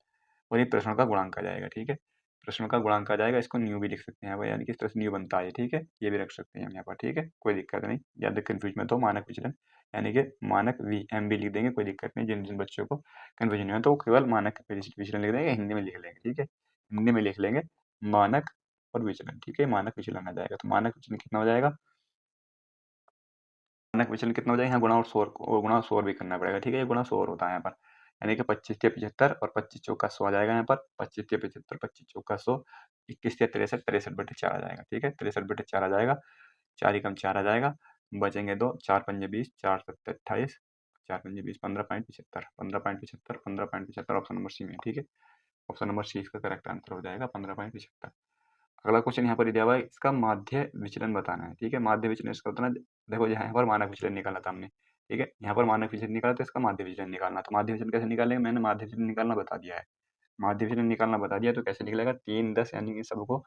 [SPEAKER 1] और ये प्रसरण का गुणांक आ जाएगा, ठीक है, प्रसरण का गुणांक आ जाएगा, इसको न्यू भी लिख सकते हैं यहाँ पर, यानी कि इस तरह से न्यू बनता है, ठीक है, ये भी रख सकते हैं हम यहाँ पर, ठीक है, कोई दिक्कत नहीं, ज़्यादा कन्फ्यूज मत हो, मानक विचलन यानी कि मानक वी एम भी लिख देंगे, कोई दिक्कत नहीं, जिन जिन बच्चों को कन्फ्यूजन है तो वो केवल मानक विचलन लिख देंगे, हिंदी में लिख लेंगे, ठीक है, हिंदी में लिख लेंगे मानक और विचलन, ठीक है, मानक विचलन आ जाएगा। तो मानक विचलन कितना हो जाएगा, मानक विचलन कितना हो जाएगा, यहाँ गुणा और सौ, और गुणा और सौ भी करना पड़ेगा, ठीक है, ये गुणा सौ होता है यहाँ पर, यानी कि 25 के 75 और 25 चौका 100 आ जाएगा यहाँ पर, 25 के 75, 25 चौका 100, 21 के 63, 63/4 आ जाएगा, ठीक है, 63/4 आ जाएगा, 4 एकम 4 आ जाएगा, बचेंगे 2, 4 पंजे 20, 4 सत्ते 28, 4 पंजे 20, 15.75, 15.75, 15.75 ऑप्शन नंबर सी में, ठीक है, ऑप्शन नंबर सी इसका करेक्ट आंसर हो जाएगा 15.75। अगला क्वेश्चन यहाँ पर दिया हुआ है, इसका माध्य विचलन बताना है, ठीक है, माध्य विचलन इसका होता है ना, देखो यहाँ पर मानक विचलन निकाला था हमने, ठीक है, यहाँ पर मानक विचलन निकाला तो इसका माध्य विचलन निकालना, तो माध्य विचलन कैसे निकालेंगे, मैंने माध्य विचलन निकालना बता दिया है, माध्य विचलन निकालना बता दिया, तो कैसे निकलेगा, 3 10 यानी कि सबको,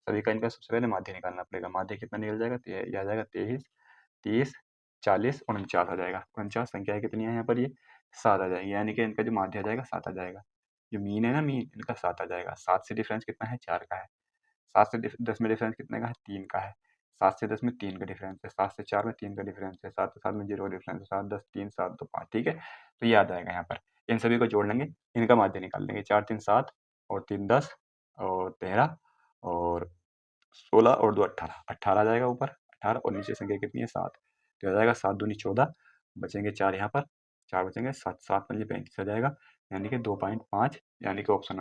[SPEAKER 1] सभी का इनका सबसे पहले माध्य निकालना पड़ेगा, माध्य कितना निकल जाएगा, ये आ जाएगा 23, 30, 40, 49 आ जाएगा, 49 संख्याएं कितनी है यहाँ पर, ये 7 आ जाएगी, यानी कि इनका जो माध्य आ जाएगा 7 आ जाएगा, जो मीन है ना, मीन इनका 7 आ जाएगा, 7 से डिफरेंस कितना है, 4 का है, 7 से 10 में डिफरेंस कितने का है, 3 का है, 7 से 10 में 3 का डिफरेंस है, 7 से 4 में 3 का डिफरेंस है, 7 से 7 में 0 का डिफरेंस है, 7 10 3 7 2 5, ठीक है, तो ये आ जाएगा यहाँ पर, इन सभी को जोड़ लेंगे, इनका माध्य निकाल लेंगे, 4 3 7 और 3 10 और 13 और 16 और 2 18, 18 आ जाएगा ऊपर, 18 और नीचे संख्या कितनी है, 7, तो आ जाएगा 7 दूनी 14, बचेंगे 4 यहाँ पर, 4 बचेंगे, 7 7 पंजे 35 आ जाएगा, यानी कि 2.5, यानी कि ऑप्शन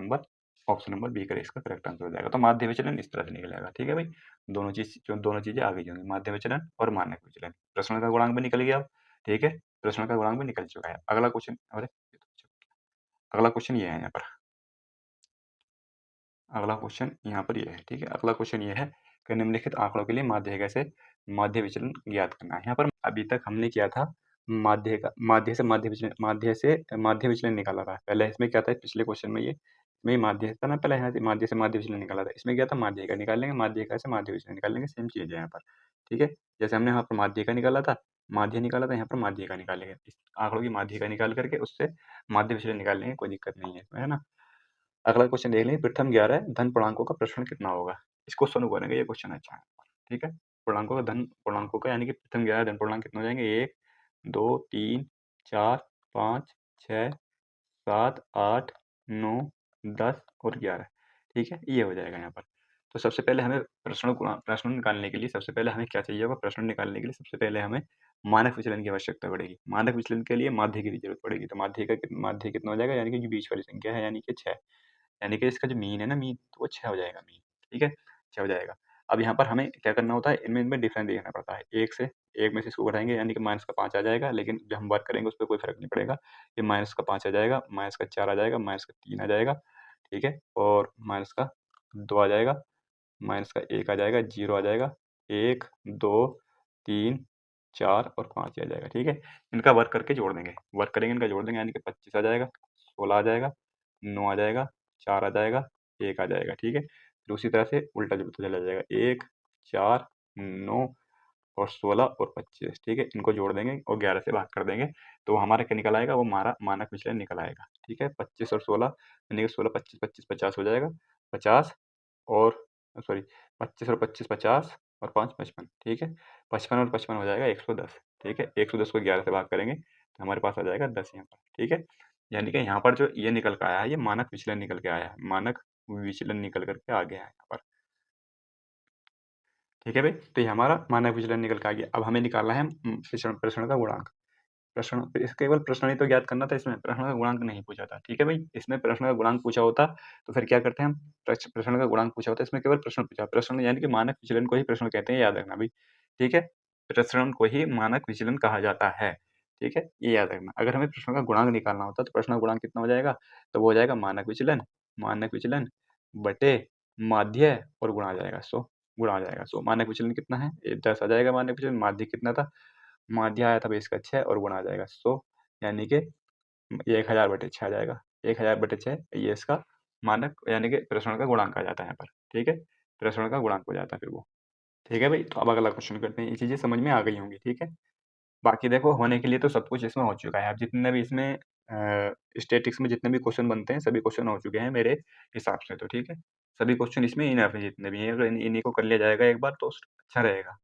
[SPEAKER 1] नंबर बी करें, इसका करेक्ट आंसर हो जाएगा। तो माध्य विचलन इस तरह से निकलेगा, ठीक है भाई, दोनों चीजें आगे जाएंगी, माध्य विचलन और मानक विचलन, प्रसरण का गुणांक भी निकल गया अब, ठीक है, प्रसरण का गुणांक भी निकल चुका है। अगला क्वेश्चन, अरे अगला क्वेश्चन ये है यहाँ पर, अगला क्वेश्चन यहाँ पर ये है, ठीक है, अगला क्वेश्चन ये है कि निम्नलिखित आंकड़ों के लिए माध्य कैसे, माध्य विचलन ज्ञात करना है। यहाँ पर अभी तक हमने किया था माध्य का, माध्य से माध्य विचलन निकाला था, पहले इसमें क्या था, पिछले क्वेश्चन में ये इसमें माध्य था ना, पहले यहाँ से माध्य से माध्य विचलन निकाला था, इसमें क्या था, माध्य का निकाल लेंगे, माध्य का से माध्य विचलन निकाल लेंगे, सेम चीज है यहाँ पर, ठीक है, जैसे हमने यहाँ पर माध्य का निकाला था, यहाँ पर माध्य का निकालेंगे, इस आंकड़ों की माध्य का निकाल करके उससे माध्य विचलन निकाल लेंगे, कोई दिक्कत नहीं है इसमें, है ना। अगला क्वेश्चन देख लें, प्रथम 11 धन पूर्णांकों का प्रसरण कितना होगा, इसको सॉल्व करेंगे, ये क्वेश्चन अच्छा है, ठीक है, पूर्णांकों का यानी कि प्रथम 11 धन पूर्णांक कितने हो जाएंगे, 1 2 3 4 5 6 7 8 9 10 और 11, ठीक है, ये हो जाएगा यहाँ पर। तो सबसे पहले हमें प्रश्न निकालने के लिए सबसे पहले हमें क्या चाहिए होगा, प्रश्न निकालने के लिए सबसे पहले हमें मानक विचलन की आवश्यकता पड़ेगी, मानक विचलन के लिए माध्य की भी जरूरत पड़ेगी, तो माध्य कितना हो जाएगा, यानी कि जो बीच वाली संख्या है, यानी कि 6, यानी कि इसका जो मीन है ना, मीन तो वो 6 हो जाएगा, मीन, ठीक है, 6 हो जाएगा। अब यहाँ पर हमें क्या करना होता है, इनमें डिफरेंस देखना पड़ता है, एक में से इसको घटाएंगे, यानी कि माइनस का 5 आ जाएगा, लेकिन जब हम वर्क करेंगे उस पर कोई फर्क नहीं पड़ेगा, ये माइनस का 5 आ जाएगा, माइनस का 4 आ जाएगा, माइनस का 3 आ जाएगा, ठीक है, और माइनस का 2 आ जाएगा, माइनस का 1 आ जाएगा, 0 आ जाएगा, 1 2 3 4 और 5 आ जाएगा, ठीक है, इनका वर्क करके जोड़ देंगे, वर्क करेंगे इनका जोड़ देंगे, यानी कि 25 आ जाएगा, 16 आ जाएगा, 9 आ जाएगा, 4 आ जाएगा, 1 आ जाएगा, ठीक है, फिर उसी तरह से उल्टा जुलता चला जाएगा, 1 4 9 और 16 और 25, ठीक है, इनको जोड़ देंगे और 11 से भाग कर देंगे, तो हमारा क्या निकल आएगा, वो हमारा मानक विचलन निकल आएगा, ठीक है, 25 और 16 यानी कि 16 25 25 50 हो जाएगा, 50 और सॉरी 25 और 25 50 और 5 55, ठीक है, 55 और 55 हो जाएगा 110, ठीक है, 110 को 11 से भाग करेंगे तो हमारे पास आ जाएगा 10 यहाँ पर, ठीक है, यानी कि यहाँ पर जो ये निकल के आया है, ये मानक विचलन निकल के आया है, मानक विचलन निकल करके आ गया है यहाँ पर, ठीक है भाई, तो ये हमारा मानक विचलन निकल के आ गया। अब हमें निकालना है प्रसरण का गुणांक, प्रश्न इस केवल प्रश्न ही तो ज्ञात करना था, इसमें प्रश्न का गुणांक नहीं पूछा था, ठीक है भाई, इसमें प्रश्न का गुणांक पूछा होता तो फिर क्या करते हैं हम, प्रश्न का गुणांक पूछा होता, इसमें केवल प्रश्न पूछा, प्रश्न यानी कि मानक विचलन को ही प्रश्न कहते हैं, याद रखना भाई, ठीक है। प्रसरण को ही मानक विचलन कहा जाता है। ठीक है, ये याद रखना। अगर हमें प्रसरण का गुणांक निकालना होता है तो प्रसरण का गुणांक कितना हो जाएगा, तो वो हो जाएगा मानक विचलन बटे माध्य और गुणा आ जाएगा 100, गुणा आ जाएगा 100। मानक विचलन कितना है, 10 आ जाएगा मानक विचलन, माध्य कितना था, माध्य आया था 20 का 6 और गुणा आ जाएगा 100, यानी कि 1000/6 आ जाएगा। 1000/6 ये इसका मानक यानी कि प्रसरण का गुणांक आ जाता है यहाँ पर। ठीक है, प्रसरण का गुणांक हो जाता है फिर वो। ठीक है भाई, तो अब अगला क्वेश्चन करते हैं। ये चीज़ें समझ में आ गई होंगी। ठीक है, बाकी देखो होने के लिए तो सब कुछ इसमें हो चुका है। अब जितने भी इसमें स्टैटिक्स में जितने भी क्वेश्चन बनते हैं सभी क्वेश्चन हो चुके हैं मेरे हिसाब से तो। ठीक है, सभी क्वेश्चन इसमें इनफ है जितने भी हैं, अगर इन्हीं को कर लिया जाएगा एक बार तो अच्छा रहेगा।